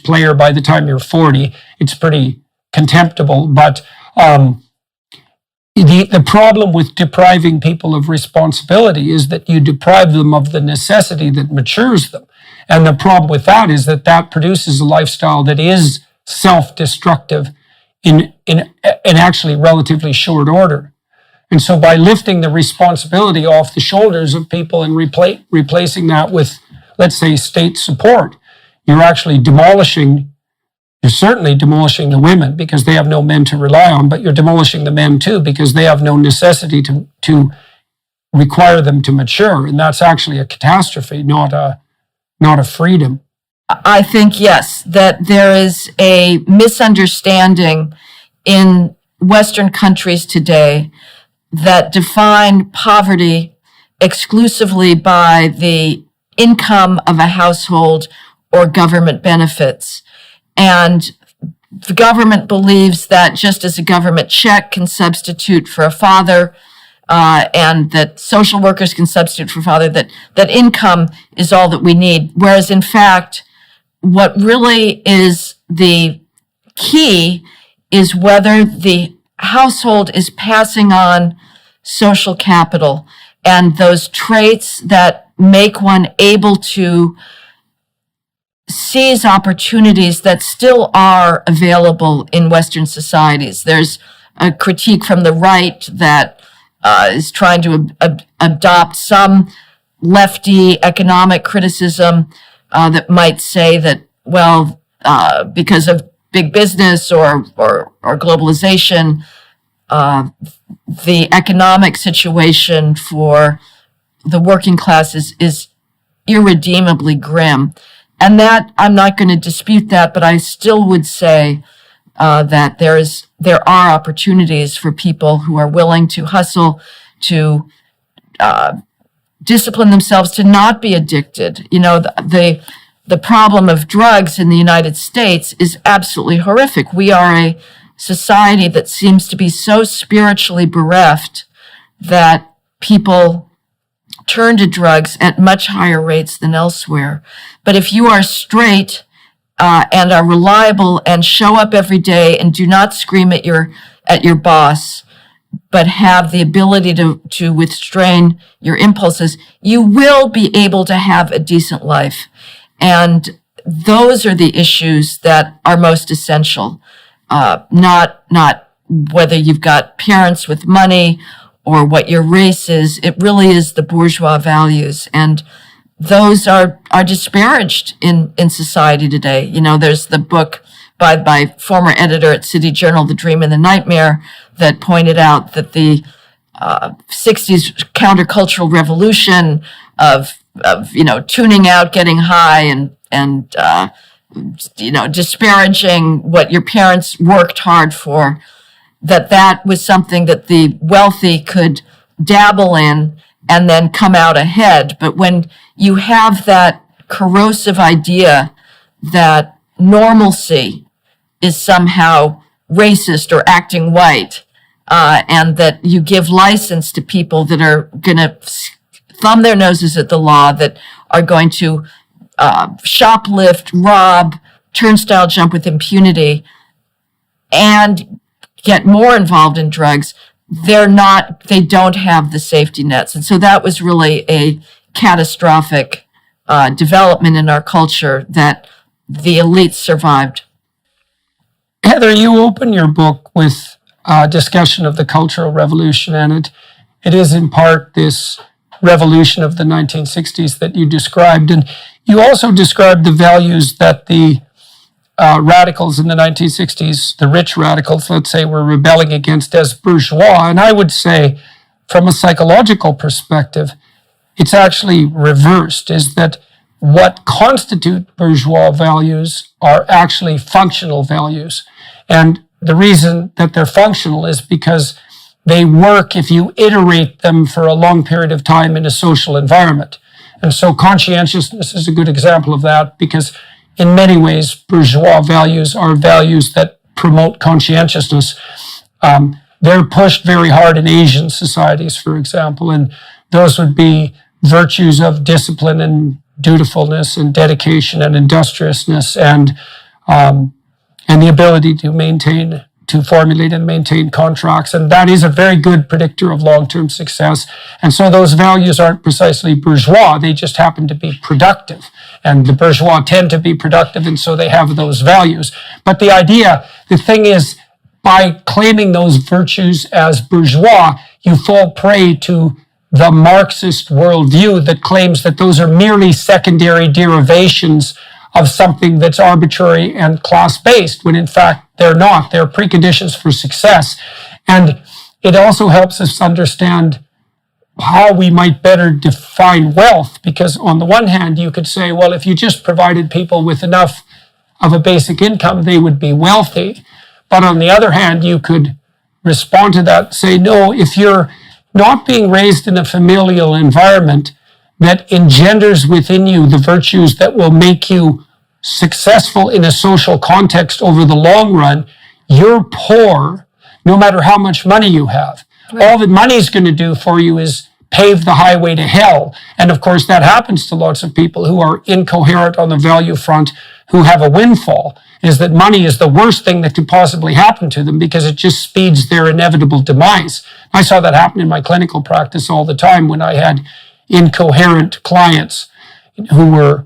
player by the time you're 40, it's pretty contemptible. But the problem with depriving people of responsibility is that you deprive them of the necessity that matures them. And the problem with that is that produces a lifestyle that is self-destructive in actually relatively short order. And so by lifting the responsibility off the shoulders of people and replacing that with, let's say, state support, you're certainly demolishing the women because they have no men to rely on, but you're demolishing the men too because they have no necessity to require them to mature. And that's actually a catastrophe, not a freedom. I think, yes, that there is a misunderstanding in Western countries today that define poverty exclusively by the income of a household or government benefits. And the government believes that just as a government check can substitute for a father, and that social workers can substitute for father, that income is all that we need. Whereas in fact, what really is the key is whether the household is passing on social capital and those traits that make one able to seize opportunities that still are available in Western societies. There's a critique from the right that is trying to adopt some lefty economic criticism that might say that, because of big business or globalization, the economic situation for the working class is irredeemably grim. And that, I'm not going to dispute that, but I still would say that there are opportunities for people who are willing to hustle, to discipline themselves, to not be addicted. You know, the problem of drugs in the United States is absolutely horrific. We are a society that seems to be so spiritually bereft that people turn to drugs at much higher rates than elsewhere. But if you are straight and are reliable and show up every day and do not scream at your boss, but have the ability to restrain your impulses, you will be able to have a decent life. And those are the issues that are most essential. Not whether you've got parents with money or what your race is. It really is the bourgeois values. And those are disparaged in society today. You know, there's the book by former editor at City Journal, The Dream and the Nightmare, that pointed out that the 60s countercultural revolution of tuning out, getting high, and disparaging what your parents worked hard for, that was something that the wealthy could dabble in and then come out ahead. But when you have that corrosive idea that normalcy is somehow racist or acting white, and that you give license to people that are going to thumb their noses at the law, that are going to shoplift, rob, turnstile jump with impunity, and get more involved in drugs, they don't have the safety nets. And so that was really a catastrophic development in our culture that the elites survived. Heather, you open your book with a discussion of the Cultural Revolution, and it is in part this revolution of the 1960s that you described. And you also described the values that the radicals in the 1960s, the rich radicals, let's say, were rebelling against as bourgeois. And I would say, from a psychological perspective, it's actually reversed, is that what constitute bourgeois values are actually functional values. And the reason that they're functional is because they work if you iterate them for a long period of time in a social environment. And so conscientiousness is a good example of that, because in many ways, bourgeois values are values that promote conscientiousness. They're pushed very hard in Asian societies, for example, and those would be virtues of discipline and dutifulness and dedication and industriousness and the ability to formulate and maintain contracts. And that is a very good predictor of long-term success. And so those values aren't precisely bourgeois, they just happen to be productive. And the bourgeois tend to be productive, and so they have those values. But the thing is, by claiming those virtues as bourgeois, you fall prey to the Marxist worldview that claims that those are merely secondary derivations of something that's arbitrary and class-based, when in fact they're not. They're preconditions for success. And it also helps us understand how we might better define wealth, because on the one hand, you could say, well, if you just provided people with enough of a basic income, they would be wealthy. But on the other hand, you could respond to that and say, no, if you're not being raised in a familial environment that engenders within you the virtues that will make you successful in a social context over the long run, you're poor no matter how much money you have. Right. All that money is going to do for you is pave the highway to hell. And of course, that happens to lots of people who are incoherent on the value front, who have a windfall, is that money is the worst thing that could possibly happen to them because it just speeds their inevitable demise. I saw that happen in my clinical practice all the time when I had incoherent clients who were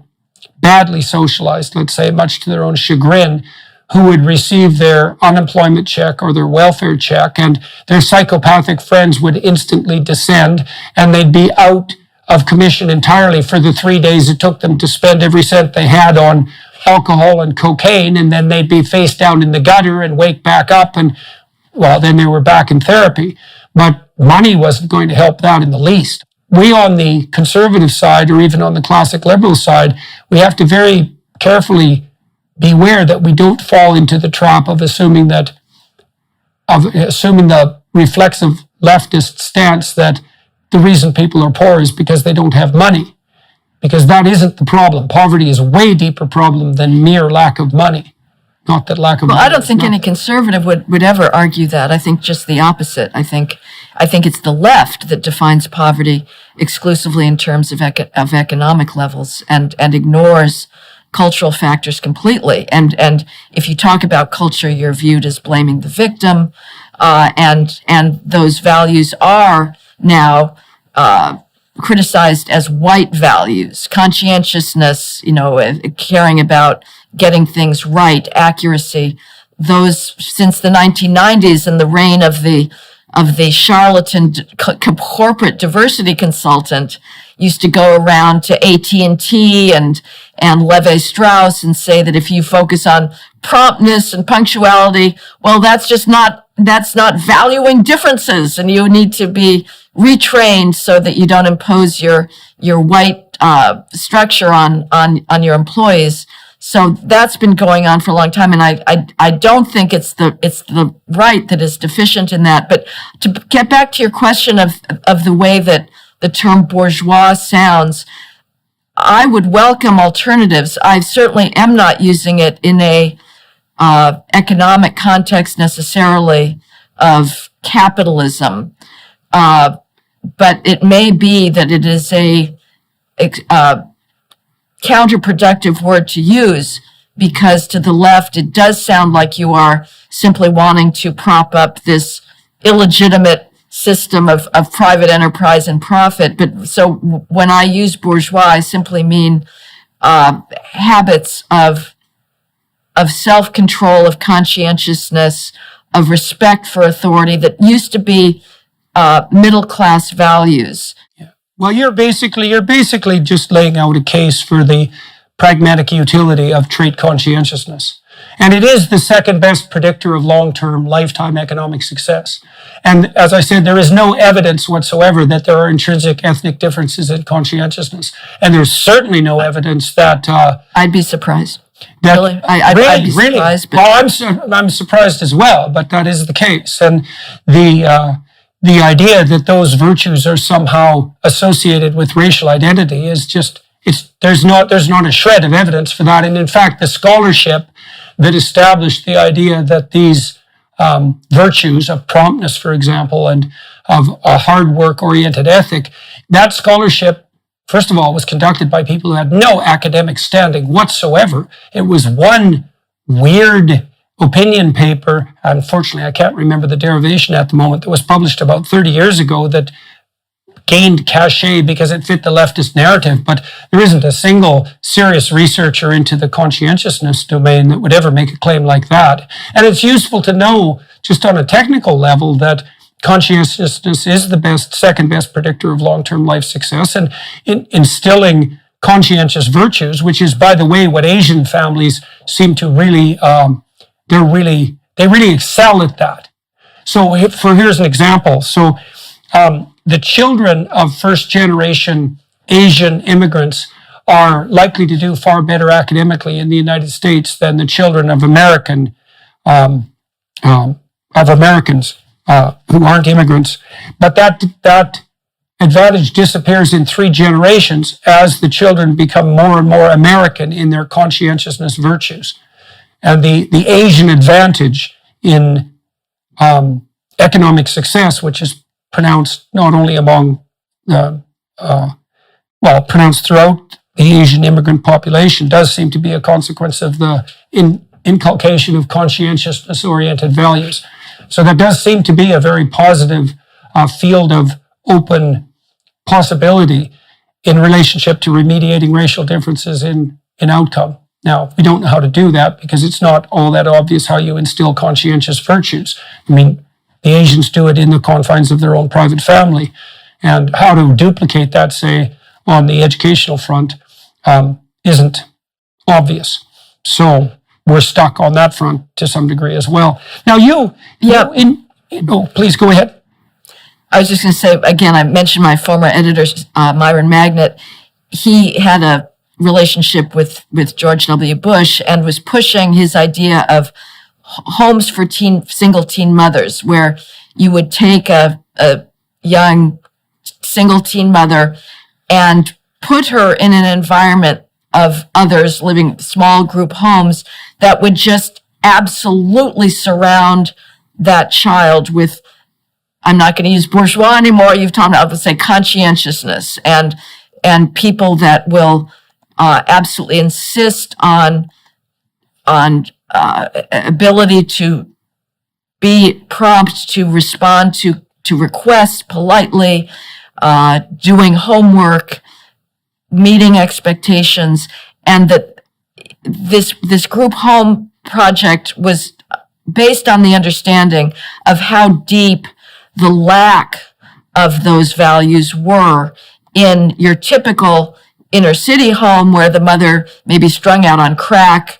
badly socialized, let's say, much to their own chagrin, who would receive their unemployment check or their welfare check, and their psychopathic friends would instantly descend, and they'd be out of commission entirely for the 3 days it took them to spend every cent they had on alcohol and cocaine, and then they'd be face down in the gutter and wake back up, and well, then they were back in therapy. But money wasn't going to help that in the least. We on the conservative side, or even on the classic liberal side, we have to very carefully beware that we don't fall into the trap of assuming the reflexive leftist stance that the reason people are poor is because they don't have money. Because that isn't the problem. Poverty is a way deeper problem than mere lack of money. Not that lack of money. Well, I don't think any conservative would ever argue that. I think just the opposite. I think it's the left that defines poverty exclusively in terms of economic levels and ignores cultural factors completely. And if you talk about culture, you're viewed as blaming the victim, and those values are now criticized as white values, conscientiousness, caring about getting things right, accuracy. Those, since the 1990s and the reign of the charlatan corporate diversity consultant, used to go around to AT&T and Levi Strauss and say that if you focus on promptness and punctuality, well, that's not valuing differences, and you need to be retrained so that you don't impose your white structure on your employees. So that's been going on for a long time, and I don't think it's the right that is deficient in that. But to get back to your question of the way that the term bourgeois sounds, I would welcome alternatives. I certainly am not using it in a economic context necessarily of capitalism, but it may be that it is a counterproductive word to use, because to the left it does sound like you are simply wanting to prop up this illegitimate system of private enterprise and profit. But so when I use bourgeois, I simply mean habits of self-control, of conscientiousness, of respect for authority that used to be middle-class values. Yeah. Well, you're basically just laying out a case for the pragmatic utility of trait conscientiousness. And it is the second best predictor of long-term lifetime economic success. And as I said, there is no evidence whatsoever that there are intrinsic ethnic differences in conscientiousness. And there's certainly no evidence that... I'd be surprised. Really? I'd be surprised. But... Well, I'm surprised as well, but that is the case. And the idea that those virtues are somehow associated with racial identity is just... There's not a shred of evidence for that. And in fact, the scholarship that established the idea that these virtues of promptness, for example, and of a hard work-oriented ethic, that scholarship, first of all, was conducted by people who had no academic standing whatsoever. It was one weird opinion paper, unfortunately I can't remember the derivation at the moment, that was published about 30 years ago that gained cachet because it fit the leftist narrative, but there isn't a single serious researcher into the conscientiousness domain that would ever make a claim like that. And it's useful to know, just on a technical level, that conscientiousness is the second best predictor of long-term life success, and instilling conscientious virtues, which is, by the way, what Asian families seem to really, they really excel at that. So here's an example. So, the children of first-generation Asian immigrants are likely to do far better academically in the United States than the children of Americans who aren't immigrants. But that advantage disappears in 3 generations as the children become more and more American in their conscientiousness virtues. And the Asian advantage in economic success, which is pronounced not only pronounced throughout the Asian immigrant population, does seem to be a consequence of the inculcation of conscientiousness-oriented values. So there does seem to be a very positive field of open possibility in relationship to remediating racial differences in outcome. Now, we don't know how to do that because it's not all that obvious how you instill conscientious virtues. I mean, the Asians do it in the confines of their own private family. And how to duplicate that, say, on the educational front, isn't obvious. So we're stuck on that front to some degree as well. Now please go ahead. I was just going to say, again, I mentioned my former editor, Myron Magnet. He had a relationship with George W. Bush and was pushing his idea of homes for single teen mothers, where you would take a young single teen mother and put her in an environment of others living small group homes that would just absolutely surround that child with, I'm not going to use bourgeois anymore, you've taught me, I would say conscientiousness and people that will absolutely insist on ability to be prompt to respond to requests politely, doing homework, meeting expectations, and that this group home project was based on the understanding of how deep the lack of those values were in your typical inner city home, where the mother may be strung out on crack,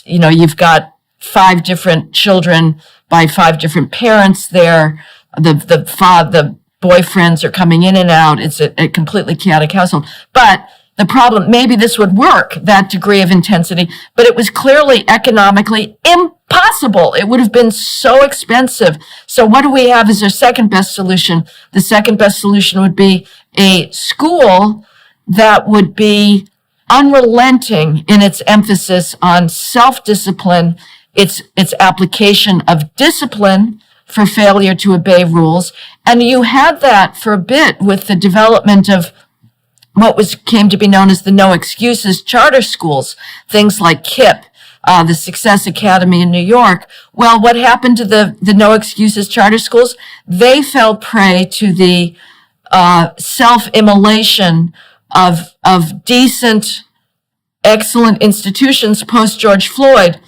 you've got 5 different children by 5 different parents there. The boyfriends are coming in and out. It's a completely chaotic household. But the problem, maybe this would work, that degree of intensity, but it was clearly economically impossible. It would have been so expensive. So what do we have as our second best solution? The second best solution would be a school that would be unrelenting in its emphasis on self-discipline, its application of discipline for failure to obey rules. And you had that for a bit with the development of what came to be known as the no excuses charter schools, things like KIPP, the Success Academy in New York. Well, what happened to the no excuses charter schools? They fell prey to the self-immolation of decent, excellent institutions post George Floyd.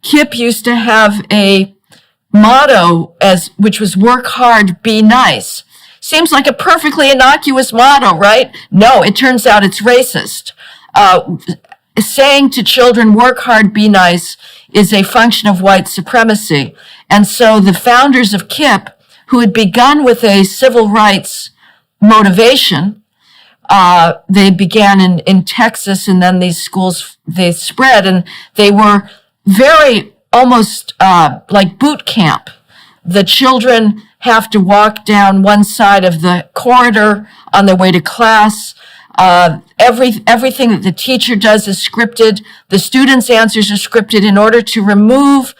KIPP used to have a motto which was work hard, be nice. Seems like a perfectly innocuous motto, right? No, it turns out it's racist. Saying to children, work hard, be nice, is a function of white supremacy. And so the founders of KIPP, who had begun with a civil rights motivation, they began in Texas, and then these schools, they spread, and they were very almost like boot camp. The children have to walk down one side of the corridor on their way to class. Everything that the teacher does is scripted. The students' answers are scripted in order to remove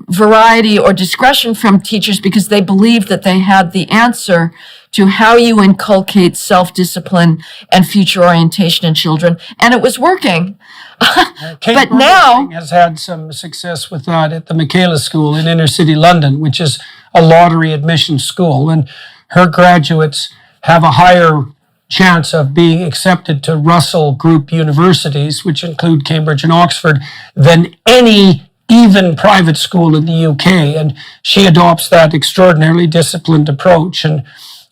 variety or discretion from teachers, because they believed that they had the answer to how you inculcate self-discipline and future orientation in children. And it was working. But now has had some success with that at the Michaela School in inner city London, which is a lottery admission school. And her graduates have a higher chance of being accepted to Russell Group universities, which include Cambridge and Oxford, than any even private school in the UK. And she adopts that extraordinarily disciplined approach. And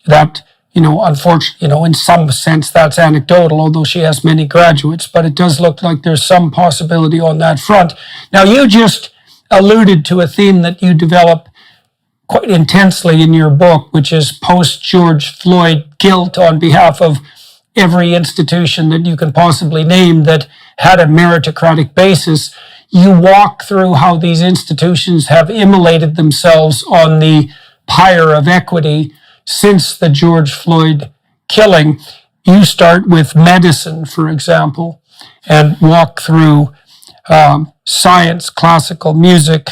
that, unfortunately, in some sense, that's anecdotal, although she has many graduates, but it does look like there's some possibility on that front. Now, you just alluded to a theme that you develop quite intensely in your book, which is post-George Floyd guilt on behalf of every institution that you can possibly name that had a meritocratic basis. You walk through how these institutions have immolated themselves on the pyre of equity since the George Floyd killing. You start with medicine, for example, and walk through science, classical music,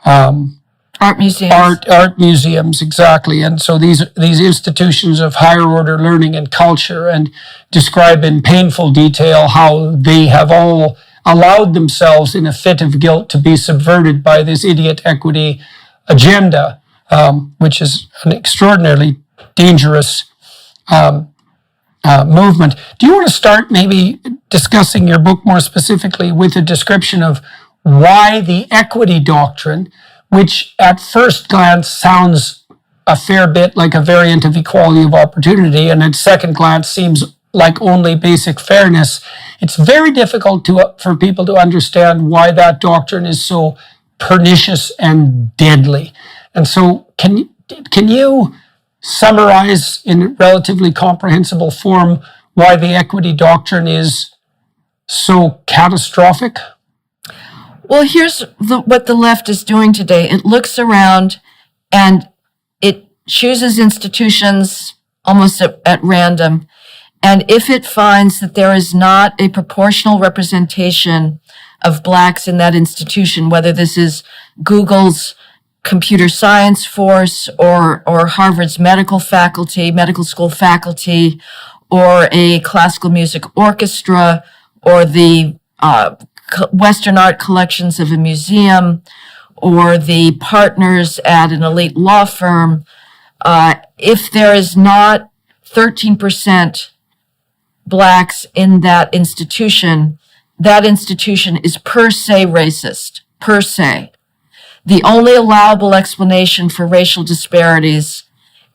art museums. Art museums, exactly. And so these institutions of higher order learning and culture, and describe in painful detail how they have all allowed themselves in a fit of guilt to be subverted by this idiot equity agenda, which is an extraordinarily dangerous movement. Do you want to start maybe discussing your book more specifically with a description of why the equity doctrine, which at first glance sounds a fair bit like a variant of equality of opportunity, and at second glance seems like only basic fairness, it's very difficult for people to understand why that doctrine is so pernicious and deadly. And so can you summarize in relatively comprehensible form why the equity doctrine is so catastrophic? Well, here's what the left is doing today. It looks around and it chooses institutions almost at random. And if it finds that there is not a proportional representation of Blacks in that institution, whether this is Google's computer science force or Harvard's medical school faculty, or a classical music orchestra, or the Western art collections of a museum, or the partners at an elite law firm, if there is not 13% Blacks in that institution is per se racist, per se. The only allowable explanation for racial disparities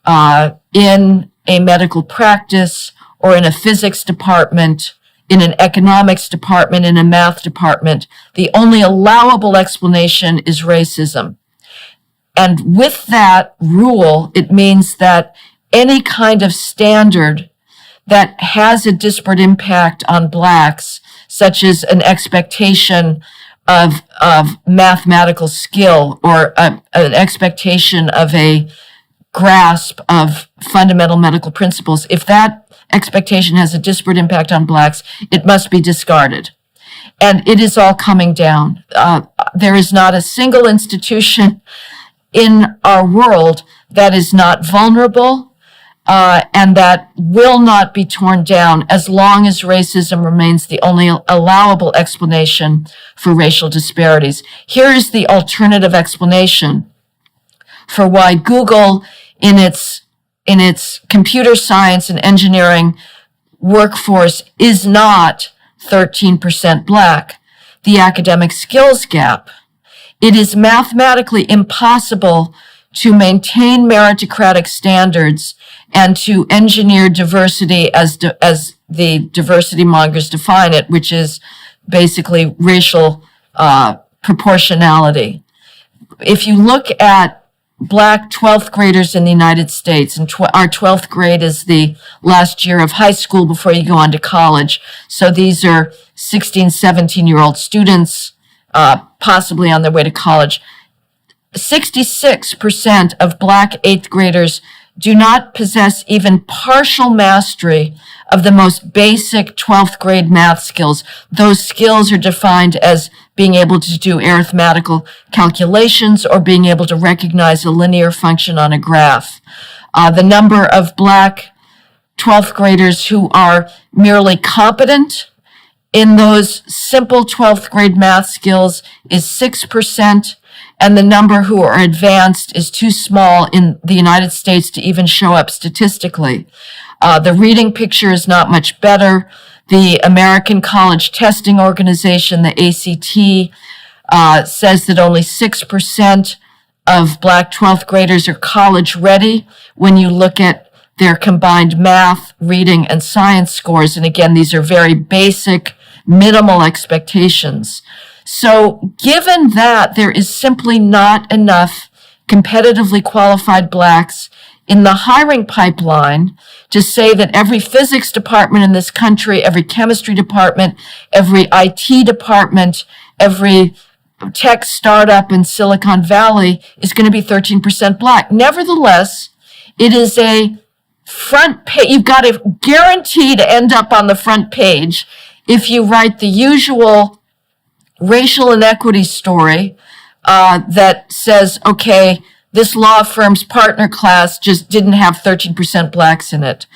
in a medical practice or in a physics department, in an economics department, in a math department, the only allowable explanation is racism. And with that rule, it means that any kind of standard that has a disparate impact on Blacks, such as an expectation of mathematical skill or an expectation of a grasp of fundamental medical principles, if that expectation has a disparate impact on Blacks, it must be discarded. And it is all coming down. There is not a single institution in our world that is not vulnerable and that will not be torn down as long as racism remains the only allowable explanation for racial disparities. Here is the alternative explanation for why Google, in its computer science and engineering workforce, is not 13% Black: the academic skills gap. It is mathematically impossible to maintain meritocratic standards and to engineer diversity as the diversity mongers define it, which is basically racial proportionality. If you look at Black 12th graders in the United States, and our 12th grade is the last year of high school before you go on to college. So these are 16, 17-year-old students, possibly on their way to college. 66% of Black 8th graders do not possess even partial mastery of the most basic 12th grade math skills. Those skills are defined as being able to do arithmetical calculations or being able to recognize a linear function on a graph. The number of Black 12th graders who are merely competent in those simple 12th grade math skills is 6%. And the number who are advanced is too small in the United States to even show up statistically. The reading picture is not much better. The American College Testing Organization, the ACT, says that only 6% of Black 12th graders are college ready when you look at their combined math, reading, and science scores. And again, these are very basic, minimal expectations. So given that there is simply not enough competitively qualified Blacks in the hiring pipeline to say that every physics department in this country, every chemistry department, every IT department, every tech startup in Silicon Valley is going to be 13% Black. Nevertheless, it is a front page. You've got to guarantee to end up on the front page if you write the usual racial inequity story that says, okay, this law firm's partner class just didn't have 13% Blacks in it.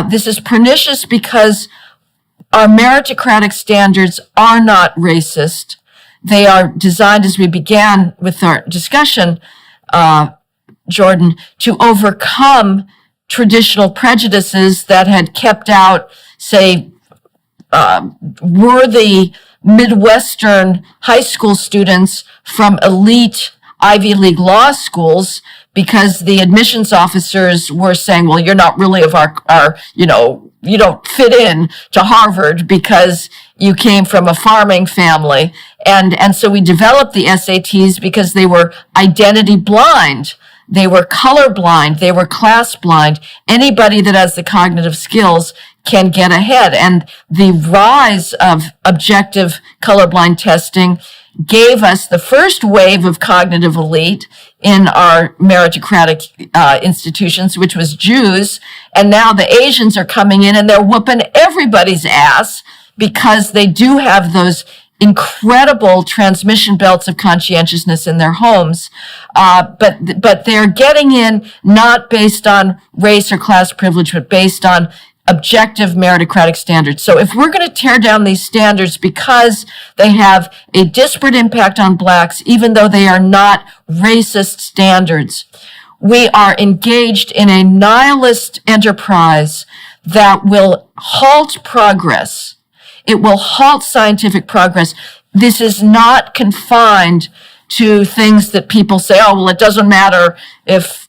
This is pernicious because our meritocratic standards are not racist. They are designed, as we began with our discussion, Jordan, to overcome traditional prejudices that had kept out, say, worthy Midwestern high school students from elite Ivy League law schools because the admissions officers were saying, well, you're not really of our, you don't fit in to Harvard because you came from a farming family. And so we developed the SATs because they were identity blind. They were colorblind. They were class blind. Anybody that has the cognitive skills can get ahead. And the rise of objective colorblind testing gave us the first wave of cognitive elite in our meritocratic institutions, which was Jews. And now the Asians are coming in and they're whooping everybody's ass because they do have those incredible transmission belts of conscientiousness in their homes. But they're getting in not based on race or class privilege, but based on objective meritocratic standards. So if we're going to tear down these standards because they have a disparate impact on blacks, even though they are not racist standards, we are engaged in a nihilist enterprise that will halt progress. It will halt scientific progress. This is not confined to things that people say, oh, well, it doesn't matter if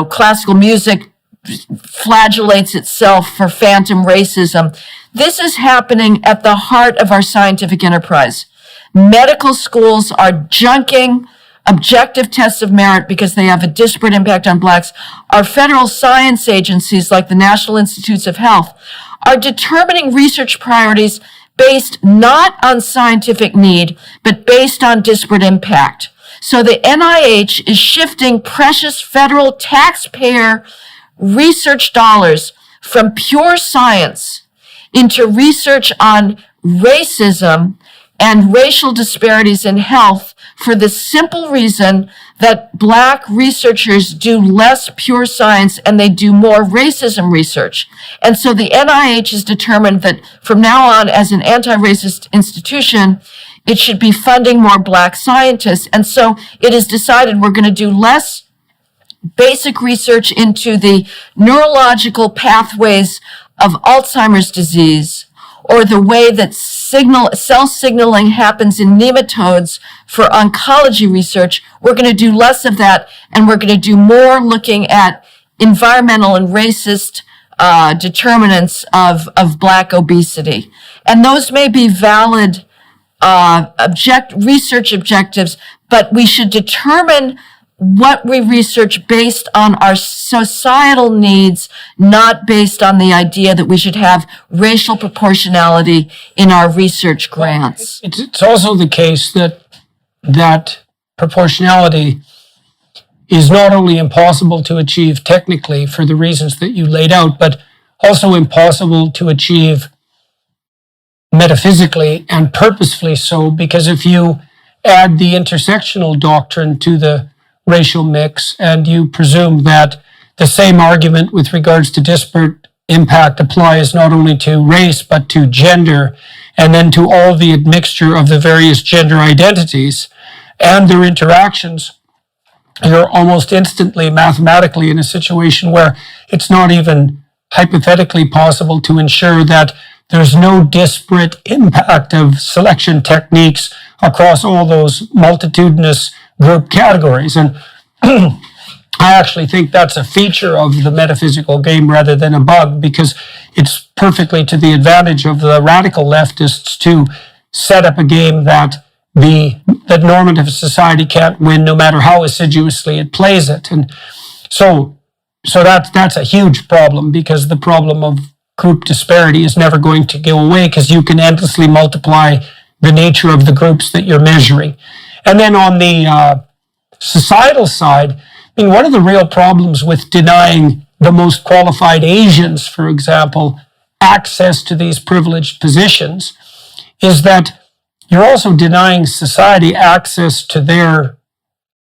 classical music flagellates itself for phantom racism. This is happening at the heart of our scientific enterprise. Medical schools are junking objective tests of merit because they have a disparate impact on blacks. Our federal science agencies, like the National Institutes of Health, are determining research priorities based not on scientific need, but based on disparate impact. So the NIH is shifting precious federal taxpayer research dollars from pure science into research on racism and racial disparities in health for the simple reason that black researchers do less pure science and they do more racism research. And so the NIH has determined that from now on, as an anti-racist institution, it should be funding more black scientists. And so it has decided we're going to do less basic research into the neurological pathways of Alzheimer's disease, or the way that cell signaling happens in nematodes for oncology research. We're going to do less of that, and we're going to do more looking at environmental and racist determinants of black obesity. And those may be valid research objectives, but we should determine what we research based on our societal needs, not based on the idea that we should have racial proportionality in our research grants. It's also the case that proportionality is not only impossible to achieve technically for the reasons that you laid out, but also impossible to achieve metaphysically and purposefully so, because if you add the intersectional doctrine to the racial mix, and you presume that the same argument with regards to disparate impact applies not only to race, but to gender, and then to all the admixture of the various gender identities and their interactions, you're almost instantly mathematically in a situation where it's not even hypothetically possible to ensure that there's no disparate impact of selection techniques across all those multitudinous group categories. And I actually think that's a feature of the metaphysical game rather than a bug, because it's perfectly to the advantage of the radical leftists to set up a game that normative society can't win no matter how assiduously it plays it. And so that's a huge problem, because the problem of group disparity is never going to go away, because you can endlessly multiply the nature of the groups that you're measuring. And then on the societal side, I mean, one of the real problems with denying the most qualified Asians, for example, access to these privileged positions is that you're also denying society access to their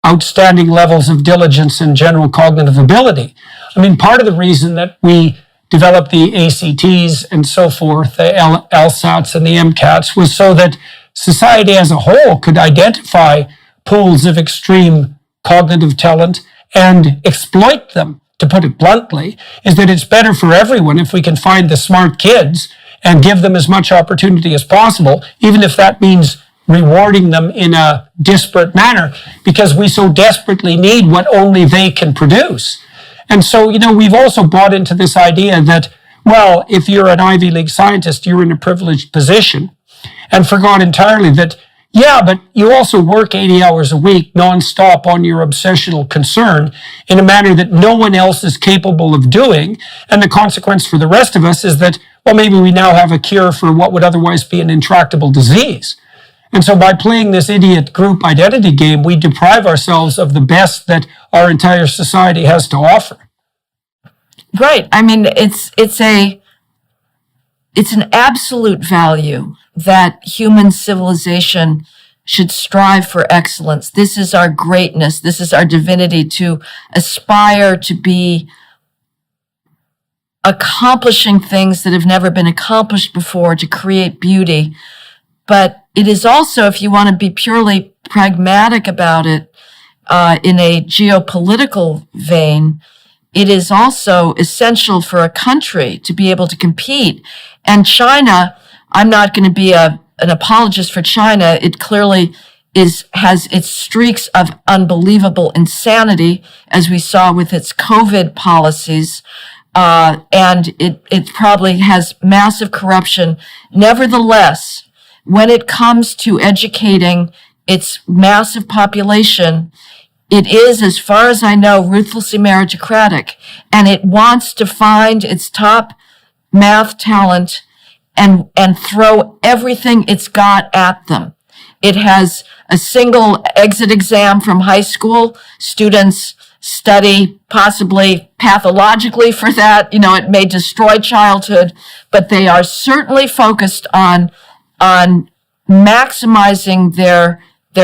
outstanding levels of diligence and general cognitive ability. I mean, part of the reason that we developed the ACTs and so forth, the LSATs and the MCATs, was so that society as a whole could identify pools of extreme cognitive talent and exploit them. To put it bluntly, is that it's better for everyone if we can find the smart kids and give them as much opportunity as possible, even if that means rewarding them in a disparate manner, because we so desperately need what only they can produce. And so, we've also bought into this idea that, well, if you're an Ivy League scientist, you're in a privileged position, and forgot entirely that Yeah, but you also work 80 hours a week nonstop on your obsessional concern in a manner that no one else is capable of doing. And the consequence for the rest of us is that, well, maybe we now have a cure for what would otherwise be an intractable disease. And so by playing this idiot group identity game, we deprive ourselves of the best that our entire society has to offer. Right. I mean, it's an absolute value that human civilization should strive for excellence. This is our greatness. This is our divinity, to aspire to be accomplishing things that have never been accomplished before, to create beauty. But it is also, if you want to be purely pragmatic about it, in a geopolitical vein, it is also essential for a country to be able to compete. And China, I'm not going to be an apologist for China. It clearly has its streaks of unbelievable insanity, as we saw with its COVID policies. And it probably has massive corruption. Nevertheless, when it comes to educating its massive population, it is, as far as I know, ruthlessly meritocratic, and it wants to find its top math talent and throw everything it's got at them. It has a single exit exam from high school. Students study possibly pathologically for that. It may destroy childhood, but they are certainly focused on maximizing their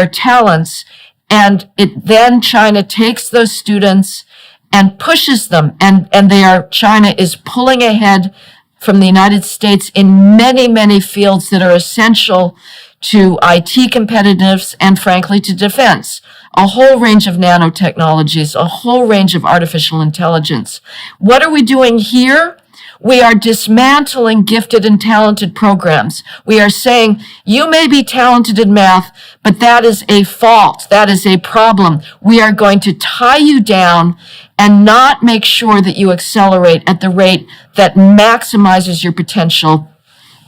talents. And then China takes those students and pushes them, and China is pulling ahead from the United States in many, many fields that are essential to IT competitiveness and, frankly, to defense. A whole range of nanotechnologies, a whole range of artificial intelligence. What are we doing here? We are dismantling gifted and talented programs. We are saying, you may be talented in math, but that is a fault. That is a problem. We are going to tie you down and not make sure that you accelerate at the rate that maximizes your potential,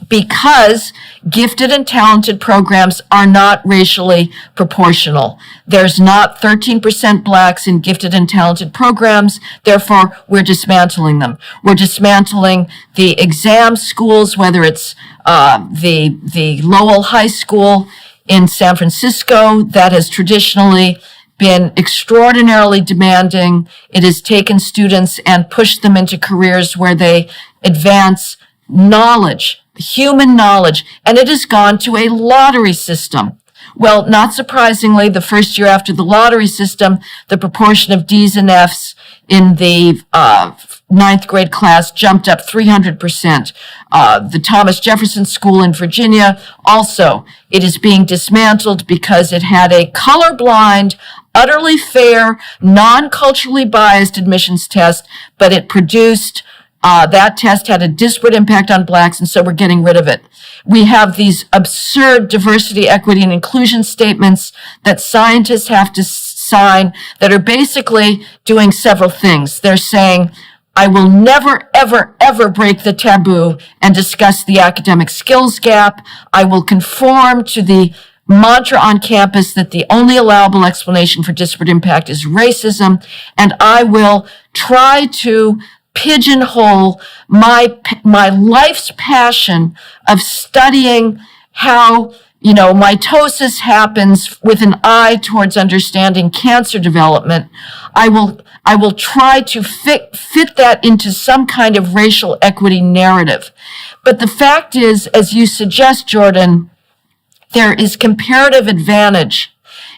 because gifted and talented programs are not racially proportional. There's not 13% blacks in gifted and talented programs. Therefore, we're dismantling them. We're dismantling the exam schools, whether it's the Lowell High School in San Francisco that has traditionally been extraordinarily demanding. It has taken students and pushed them into careers where they advance knowledge, human knowledge, and it has gone to a lottery system. Well, not surprisingly, the first year after the lottery system, the proportion of D's and F's in the ninth grade class jumped up 300%. The Thomas Jefferson School in Virginia, also, it is being dismantled because it had a colorblind, utterly fair, non-culturally biased admissions test, but it produced that test had a disparate impact on blacks, and so we're getting rid of it. We have these absurd diversity, equity, and inclusion statements that scientists have to sign that are basically doing several things. They're saying, I will never, ever, ever break the taboo and discuss the academic skills gap. I will conform to the mantra on campus that the only allowable explanation for disparate impact is racism, and I will try to pigeonhole my life's passion of studying how mitosis happens with an eye towards understanding cancer development. I will try to fit that into some kind of racial equity narrative. But the fact is, as you suggest, Jordan, there is comparative advantage,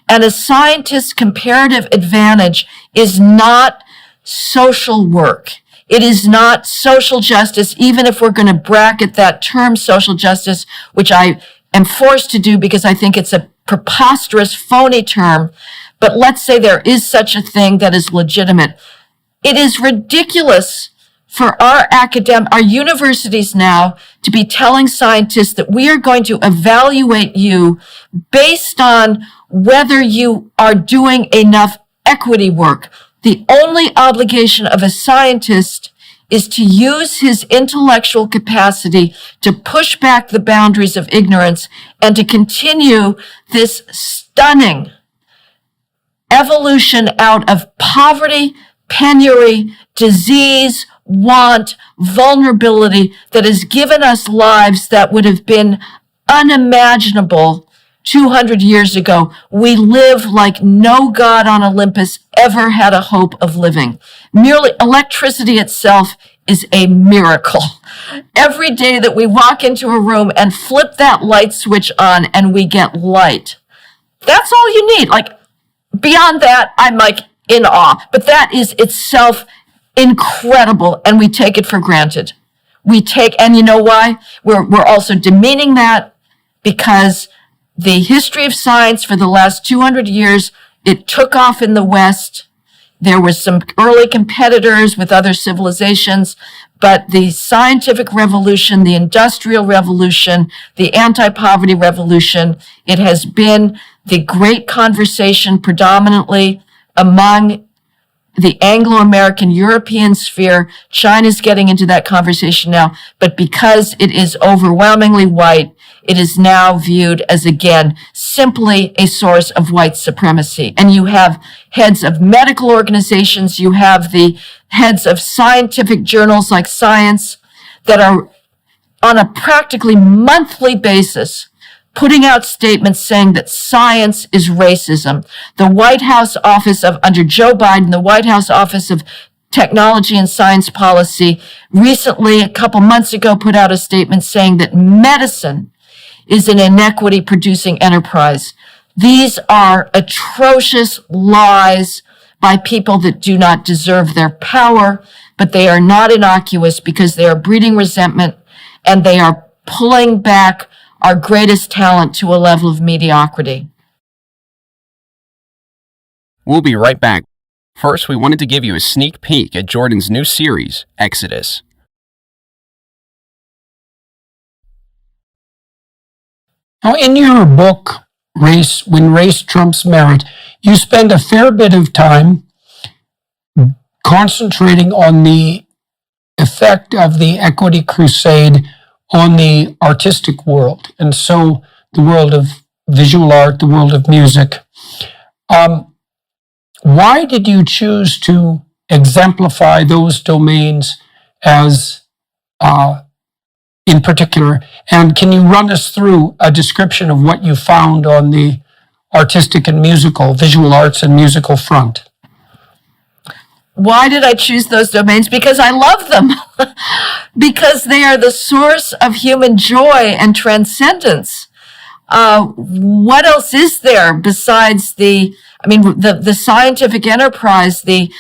and a scientist's comparative advantage is not social work. It is not social justice, even if we're going to bracket that term social justice, which I am forced to do because I think it's a preposterous, phony term. But let's say there is such a thing that is legitimate. It is ridiculous for our universities now to be telling scientists that we are going to evaluate you based on whether you are doing enough equity work. The only obligation of a scientist is to use his intellectual capacity to push back the boundaries of ignorance and to continue this stunning evolution out of poverty, penury, disease, want, vulnerability that has given us lives that would have been unimaginable 200 years ago. We live like no god on Olympus ever had a hope of living. Merely electricity itself is a miracle. Every day that we walk into a room and flip that light switch on and we get light. That's all you need. Like, beyond that, I'm like in awe. But that is itself incredible, and we take it for granted. And you know why? We're also demeaning that because the history of science for the last 200 years, it took off in the West. There were some early competitors with other civilizations, but the scientific revolution, the industrial revolution, the anti-poverty revolution, it has been the great conversation predominantly among the Anglo-American European sphere. China's getting into that conversation now, but because it is overwhelmingly white, it is now viewed as, again, simply a source of white supremacy. And you have heads of medical organizations, you have the heads of scientific journals like Science that are on a practically monthly basis putting out statements saying that science is racism. The White House office under Joe Biden, the White House Office of Technology and Science Policy, recently, a couple months ago, put out a statement saying that medicine is an inequity-producing enterprise. These are atrocious lies by people that do not deserve their power, but they are not innocuous because they are breeding resentment and they are pulling back our greatest talent to a level of mediocrity. We'll be right back. First, we wanted to give you a sneak peek at Jordan's new series, Exodus. Now, in your book, When Race Trumps Merit, you spend a fair bit of time concentrating on the effect of the equity crusade on the artistic world, and so the world of visual art, the world of music. Why did you choose to exemplify those domains as in particular? And can you run us through a description of what you found on the artistic and musical, visual arts and musical front? Why did I choose those domains? Because I love them. Because they are the source of human joy and transcendence. What else is there besides the scientific enterprise, the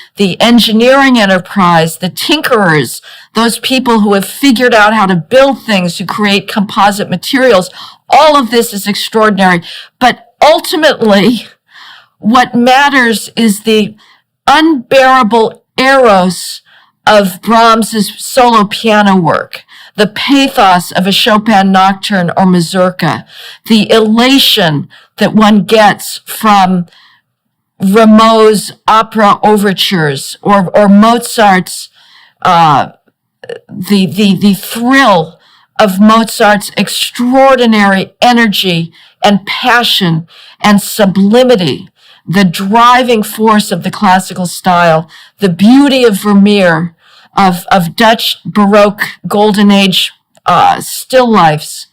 engineering enterprise, the tinkerers, those people who have figured out how to build things, who create composite materials? All of this is extraordinary. But ultimately, what matters is the unbearable eros of Brahms's solo piano work, the pathos of a Chopin nocturne or mazurka, the elation that one gets from Rameau's opera overtures or Mozart's the thrill of Mozart's extraordinary energy and passion and sublimity, the driving force of the classical style, the beauty of Vermeer, of Dutch Baroque Golden Age still lifes.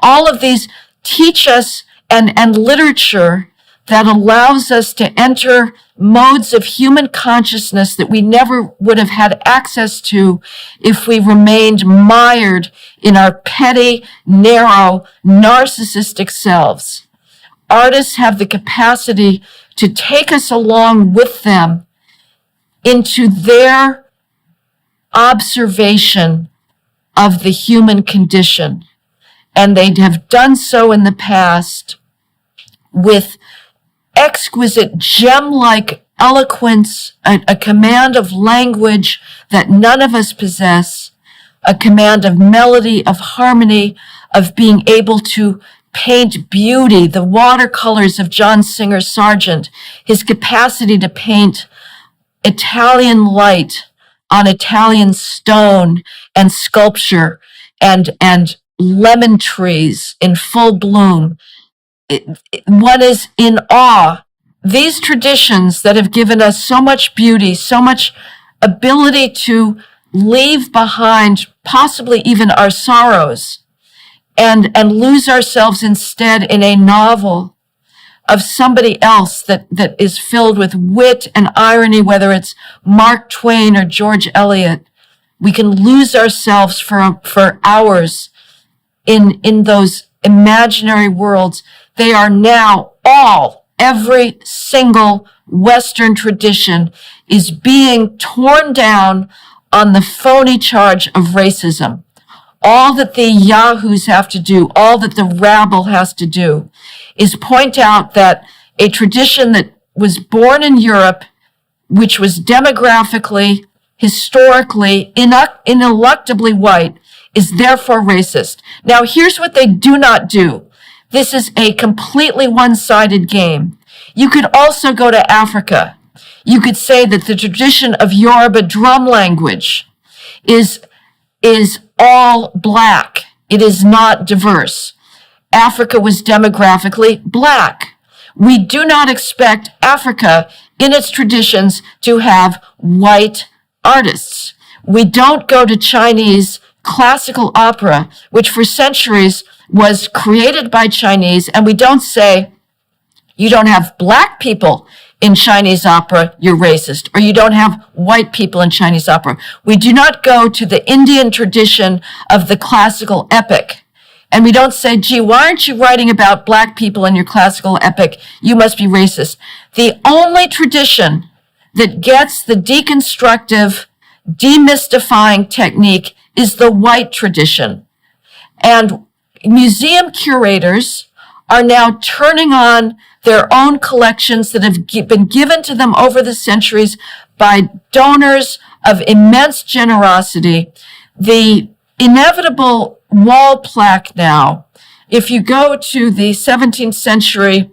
All of these teach us and literature that allows us to enter modes of human consciousness that we never would have had access to if we remained mired in our petty, narrow, narcissistic selves. Artists have the capacity to take us along with them into their observation of the human condition. And they have done so in the past with exquisite gem-like eloquence, a command of language that none of us possess, a command of melody, of harmony, of being able to paint beauty, the watercolors of John Singer Sargent, his capacity to paint Italian light on Italian stone and sculpture and lemon trees in full bloom. One is in awe. These traditions that have given us so much beauty, so much ability to leave behind possibly even our sorrows and lose ourselves instead in a novel of somebody else that is filled with wit and irony, whether it's Mark Twain or George Eliot. We can lose ourselves for hours in those imaginary worlds. They are now every single Western tradition is being torn down on the phony charge of racism. All that the yahoos have to do, all that the rabble has to do, is point out that a tradition that was born in Europe, which was demographically, historically, ineluctably white, is therefore racist. Now, here's what they do not do. This is a completely one-sided game. You could also go to Africa. You could say that the tradition of Yoruba drum language is all black. It is not diverse. Africa was demographically black. We do not expect Africa in its traditions to have white artists. We don't go to Chinese classical opera, which for centuries was created by Chinese, and we don't say, you don't have black people in Chinese opera, you're racist, or you don't have white people in Chinese opera. We do not go to the Indian tradition of the classical epic. And we don't say, gee, why aren't you writing about black people in your classical epic? You must be racist. The only tradition that gets the deconstructive, demystifying technique is the white tradition. And museum curators are now turning on their own collections that have been given to them over the centuries by donors of immense generosity. The inevitable wall plaque now, if you go to the 17th century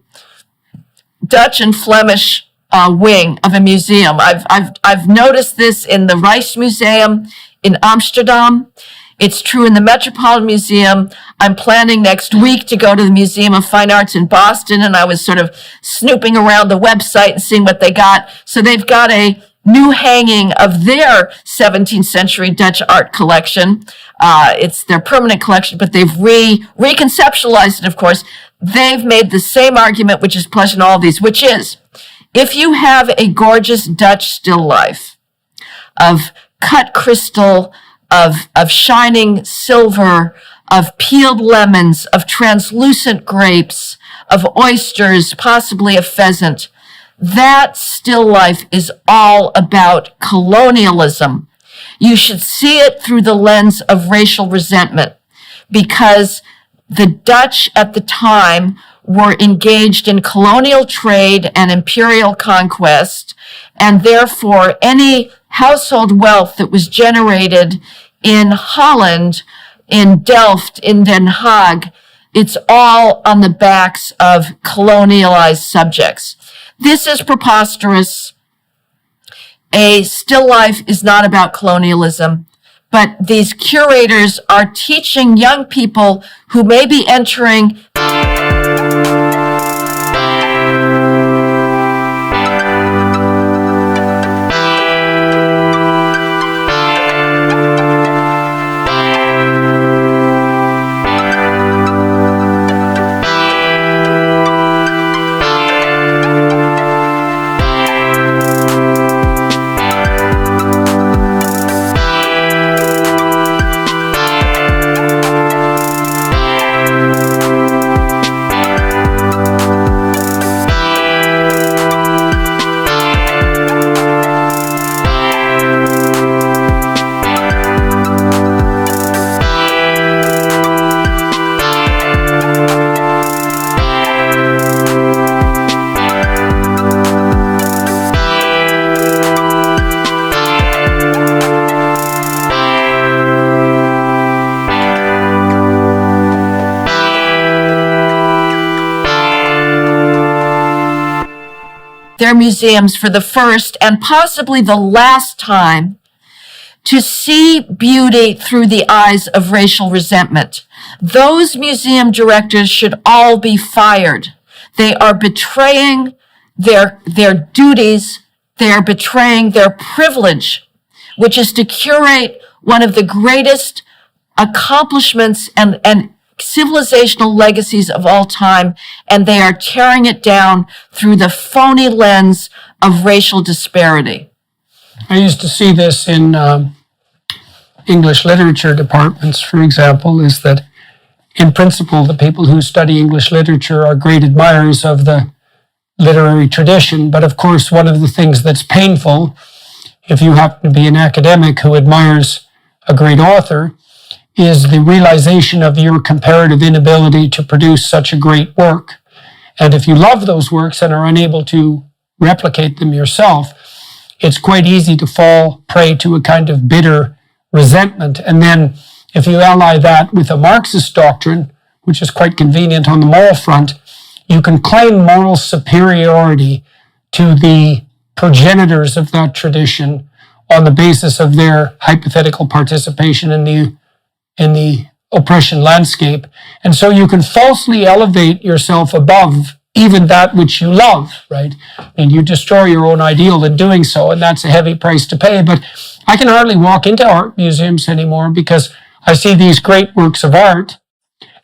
Dutch and Flemish wing of a museum, I've noticed this in the Rijksmuseum in Amsterdam. It's true in the Metropolitan Museum. I'm planning next week to go to the Museum of Fine Arts in Boston, and I was sort of snooping around the website and seeing what they got. So they've got a new hanging of their 17th century Dutch art collection. It's their permanent collection, but they've reconceptualized it, of course. They've made the same argument, which is present in all these, which is, if you have a gorgeous Dutch still life of cut crystal, of shining silver, of peeled lemons, of translucent grapes, of oysters, possibly a pheasant, that still life is all about colonialism. You should see it through the lens of racial resentment, because the Dutch at the time were engaged in colonial trade and imperial conquest, and therefore any household wealth that was generated in Holland, in Delft, in Den Haag, it's all on the backs of colonialized subjects. This is preposterous. A still life is not about colonialism, but these curators are teaching young people who may be entering their museums for the first and possibly the last time to see beauty through the eyes of racial resentment. Those museum directors should all be fired. They are betraying their duties. They are betraying their privilege, which is to curate one of the greatest accomplishments and civilizational legacies of all time, and they are tearing it down through the phony lens of racial disparity. I used to see this in English literature departments, for example, is that in principle, the people who study English literature are great admirers of the literary tradition. But of course, one of the things that's painful, if you happen to be an academic who admires a great author, is the realization of your comparative inability to produce such a great work. And if you love those works and are unable to replicate them yourself, it's quite easy to fall prey to a kind of bitter resentment. And then if you ally that with a Marxist doctrine, which is quite convenient on the moral front, you can claim moral superiority to the progenitors of that tradition on the basis of their hypothetical participation in the oppression landscape. And so you can falsely elevate yourself above even that which you love, right? And you destroy your own ideal in doing so, and that's a heavy price to pay. But I can hardly walk into art museums anymore because I see these great works of art,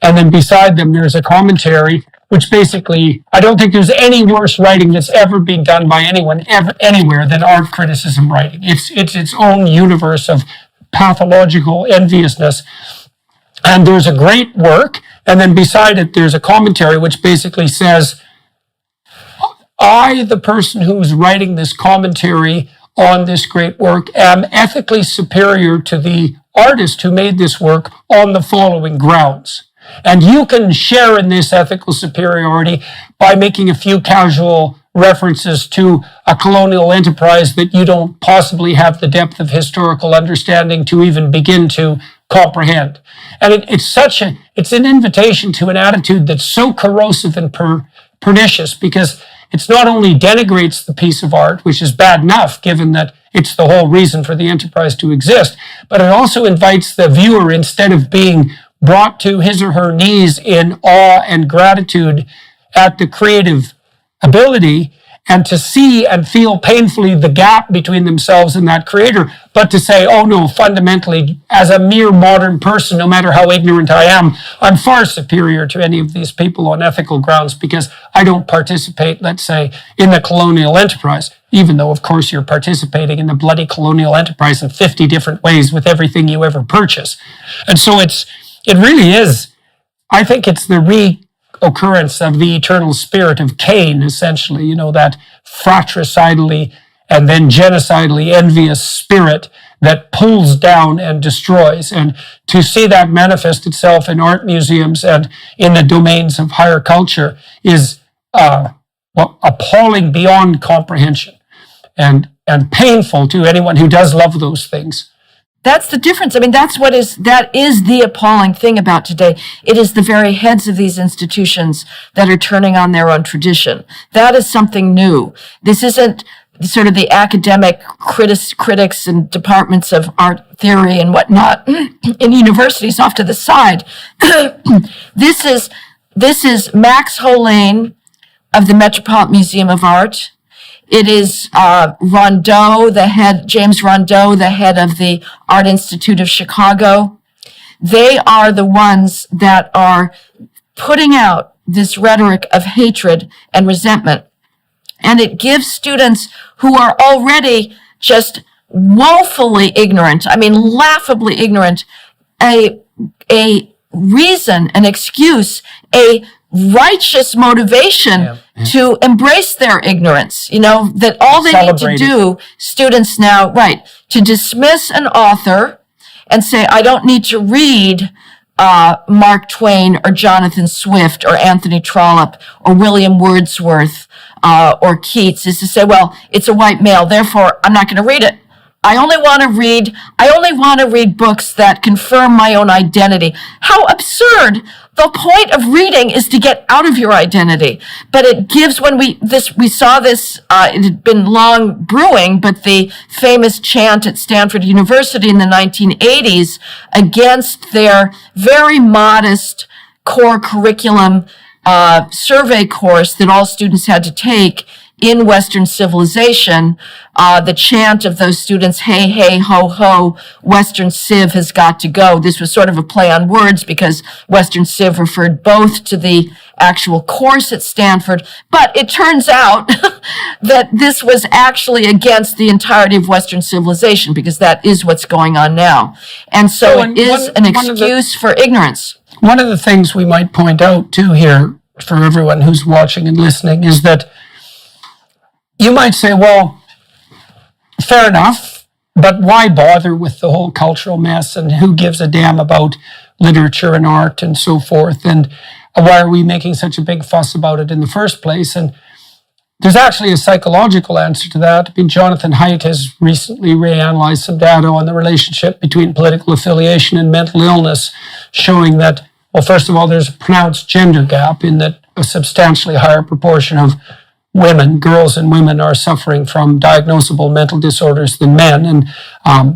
and then beside them there's a commentary, which basically, I don't think there's any worse writing that's ever been done by anyone ever anywhere than art criticism writing. It's its own universe of pathological enviousness. And there's a great work, and then beside it there's a commentary which basically says, I, the person who's writing this commentary on this great work, am ethically superior to the artist who made this work on the following grounds. And you can share in this ethical superiority by making a few casual references to a colonial enterprise that you don't possibly have the depth of historical understanding to even begin to comprehend. And it's an invitation to an attitude that's so corrosive and pernicious, because it's not only denigrates the piece of art, which is bad enough given that it's the whole reason for the enterprise to exist, but it also invites the viewer, instead of being brought to his or her knees in awe and gratitude at the creative ability, and to see and feel painfully the gap between themselves and that creator, but to say, oh no, fundamentally, as a mere modern person, no matter how ignorant I am, I'm far superior to any of these people on ethical grounds because I don't participate, let's say, in the colonial enterprise, even though, of course, you're participating in the bloody colonial enterprise in 50 different ways with everything you ever purchase. And so it really is, I think it's the reoccurrence of the eternal spirit of Cain, essentially, that fratricidally and then genocidally envious spirit that pulls down and destroys. And to see that manifest itself in art museums and in the domains of higher culture is appalling beyond comprehension and painful to anyone who does love those things. That's the difference. I mean, that is the appalling thing about today. It is the very heads of these institutions that are turning on their own tradition. That is something new. This isn't sort of the academic critics and departments of art theory and whatnot in universities off to the side. This is Max Hollane of the Metropolitan Museum of Art. It is Rondeau, James Rondeau, the head of the Art Institute of Chicago. They are the ones that are putting out this rhetoric of hatred and resentment. And it gives students who are already just woefully ignorant, laughably ignorant, a reason, an excuse, a righteous motivation to embrace their ignorance, that all they need to do, students now, to dismiss an author and say, I don't need to read Mark Twain or Jonathan Swift or Anthony Trollope or William Wordsworth or Keats, is to say, well, it's a white male, therefore I'm not going to read it. I only want to read books that confirm my own identity. How absurd. The point of reading is to get out of your identity. But it gives, we saw this, it had been long brewing, but the famous chant at Stanford University in the 1980s against their very modest core curriculum survey course that all students had to take in Western civilization, the chant of those students, hey, hey, ho, ho, Western Civ has got to go. This was sort of a play on words because Western Civ referred both to the actual course at Stanford, but it turns out that this was actually against the entirety of Western civilization because that is what's going on now. And so it is an excuse for ignorance. One of the things we might point out too here for everyone who's watching and listening is that you might say, well, fair enough, but why bother with the whole cultural mess and who gives a damn about literature and art and so forth? And why are we making such a big fuss about it in the first place? And there's actually a psychological answer to that. I mean, Jonathan Haidt has recently reanalyzed some data on the relationship between political affiliation and mental illness, showing that, well, first of all, there's a pronounced gender gap in that a substantially higher proportion of women, girls and women, are suffering from diagnosable mental disorders than men. And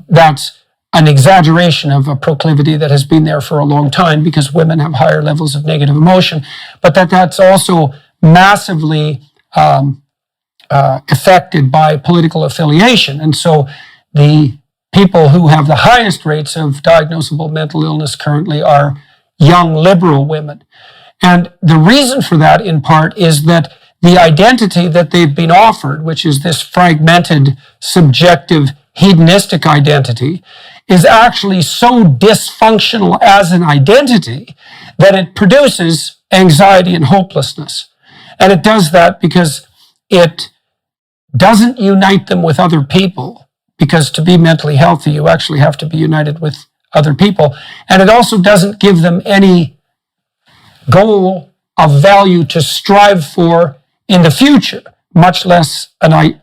that's an exaggeration of a proclivity that has been there for a long time because women have higher levels of negative emotion, but that's also massively affected by political affiliation. And so the people who have the highest rates of diagnosable mental illness currently are young liberal women. And the reason for that, in part, is that the identity that they've been offered, which is this fragmented, subjective, hedonistic identity, is actually so dysfunctional as an identity that it produces anxiety and hopelessness. And it does that because it doesn't unite them with other people, because to be mentally healthy, you actually have to be united with other people. And it also doesn't give them any goal of value to strive for in the future, much less a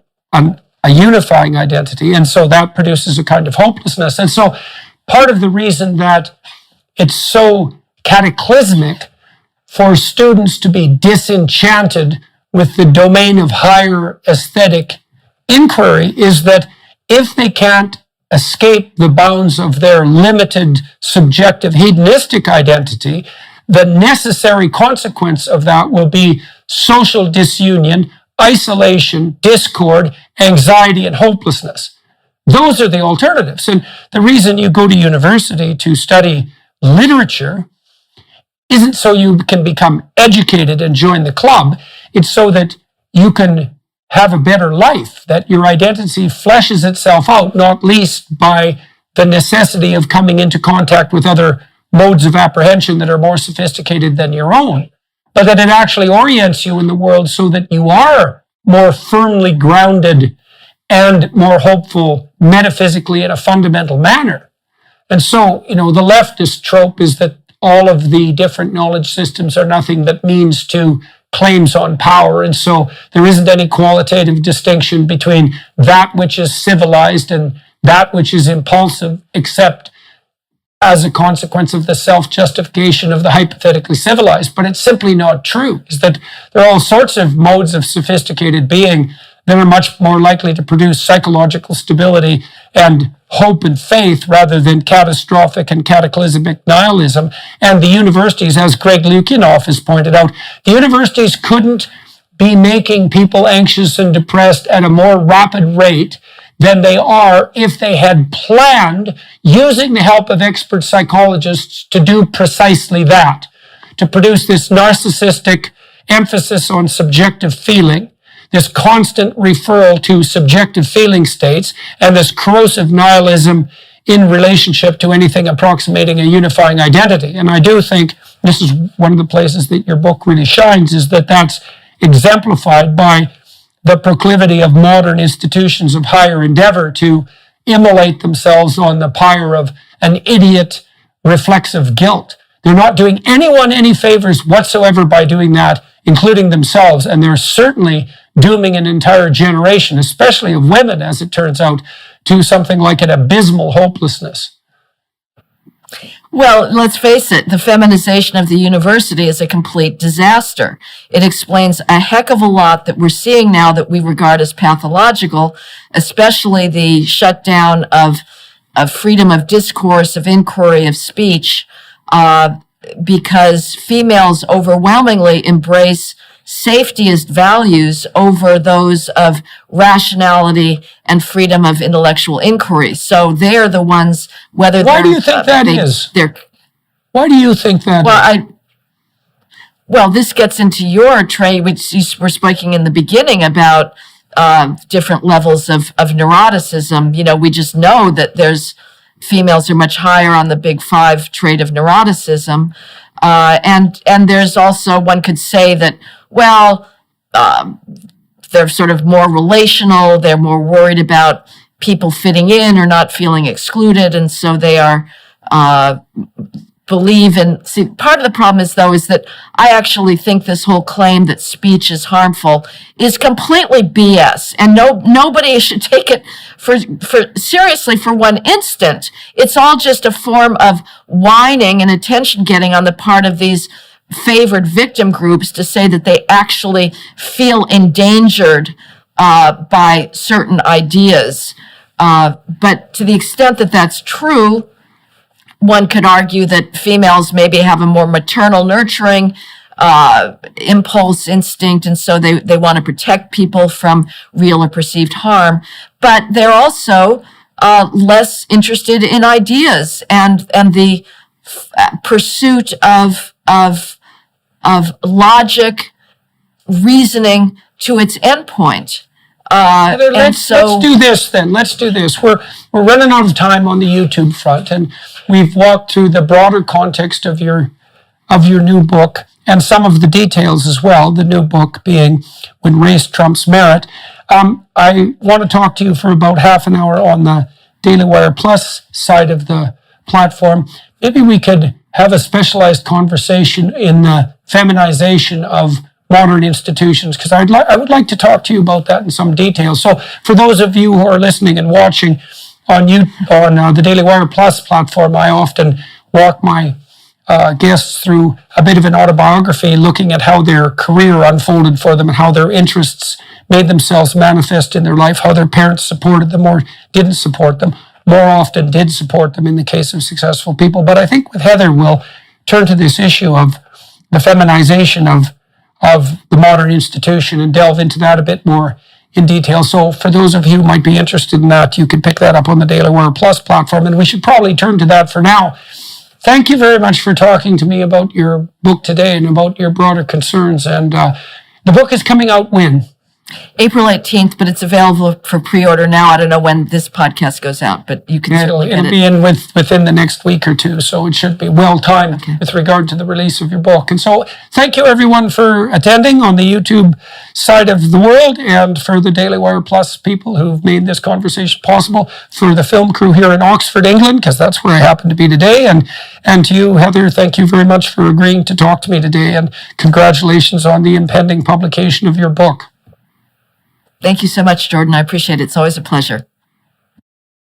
unifying identity. And so that produces a kind of hopelessness. And so part of the reason that it's so cataclysmic for students to be disenchanted with the domain of higher aesthetic inquiry is that if they can't escape the bounds of their limited subjective hedonistic identity, the necessary consequence of that will be social disunion, isolation, discord, anxiety, and hopelessness. Those are the alternatives. And the reason you go to university to study literature isn't so you can become educated and join the club. It's so that you can have a better life, that your identity fleshes itself out, not least by the necessity of coming into contact with other modes of apprehension that are more sophisticated than your own, but that it actually orients you in the world so that you are more firmly grounded and more hopeful metaphysically in a fundamental manner. And so, the leftist trope is that all of the different knowledge systems are nothing but means to claims on power. And so there isn't any qualitative distinction between that which is civilized and that which is impulsive, except as a consequence of the self-justification of the hypothetically civilized. But it's simply not true. Is that there are all sorts of modes of sophisticated being that are much more likely to produce psychological stability and hope and faith rather than catastrophic and cataclysmic nihilism. And the universities, as Greg Lukianoff has pointed out, the universities couldn't be making people anxious and depressed at a more rapid rate than they are if they had planned, using the help of expert psychologists, to do precisely that, to produce this narcissistic emphasis on subjective feeling, this constant referral to subjective feeling states, and this corrosive nihilism in relationship to anything approximating a unifying identity. And I do think this is one of the places that your book really shines, is that that's exemplified by the proclivity of modern institutions of higher endeavor to immolate themselves on the pyre of an idiot reflexive guilt. They're not doing anyone any favors whatsoever by doing that, including themselves, and they're certainly dooming an entire generation, especially of women, as it turns out, to something like an abysmal hopelessness? Well, let's face it, the feminization of the university is a complete disaster. It explains a heck of a lot that we're seeing now that we regard as pathological, especially the shutdown of freedom of discourse, of inquiry, of speech, because females overwhelmingly embrace safetyist values over those of rationality and freedom of intellectual inquiry. So they're the ones, whether Why do you think that is? Why do you think that is? Well, this gets into your trade, which you were speaking in the beginning about different levels of neuroticism. You know, we just know that females are much higher on the big 5 trait of neuroticism. And there's also, one could say that, well, they're sort of more relational, they're more worried about people fitting in or not feeling excluded, and so they are believe in. See, part of the problem is that I actually think this whole claim that speech is harmful is completely BS, and nobody should take it for seriously for one instant. It's all just a form of whining and attention getting on the part of these favored victim groups to say that they actually feel endangered by certain ideas. But to the extent that that's true, one could argue that females maybe have a more maternal nurturing impulse, instinct, and so they want to protect people from real or perceived harm. But they're also less interested in ideas and the pursuit of logic, reasoning to its endpoint. Let's do this then. Let's do this. We're running out of time on the YouTube front, and we've walked through the broader context of your new book and some of the details as well. The new book being When Race Trumps Merit. I want to talk to you for about half an hour on the Daily Wire Plus side of the platform. Maybe we could have a specialized conversation in the feminization of modern institutions, because I would like to talk to you about that in some detail. So for those of you who are listening and watching on the Daily Wire Plus platform, I often walk my guests through a bit of an autobiography, looking at how their career unfolded for them and how their interests made themselves manifest in their life, how their parents supported them or didn't support them. More often did support them in the case of successful people. But I think with Heather, we'll turn to this issue of the feminization of the modern institution and delve into that a bit more in detail. So for those of you who might be interested in that, you can pick that up on the Daily Wire Plus platform, and we should probably turn to that for now. Thank you very much for talking to me about your book today and about your broader concerns. And the book is coming out when? April 18th, but it's available for pre-order now. I don't know when this podcast goes out, but you can certainly get it. It'll be within the next week or two, so it should be well-timed with regard to the release of your book. And so thank you, everyone, for attending on the YouTube side of the world, and for the Daily Wire Plus people who've made this conversation possible, for the film crew here in Oxford, England, because that's where I happen to be today, and to you, Heather, thank you very much for agreeing to talk to me today, and congratulations on the impending publication of your book. Thank you so much, Jordan. I appreciate it. It's always a pleasure.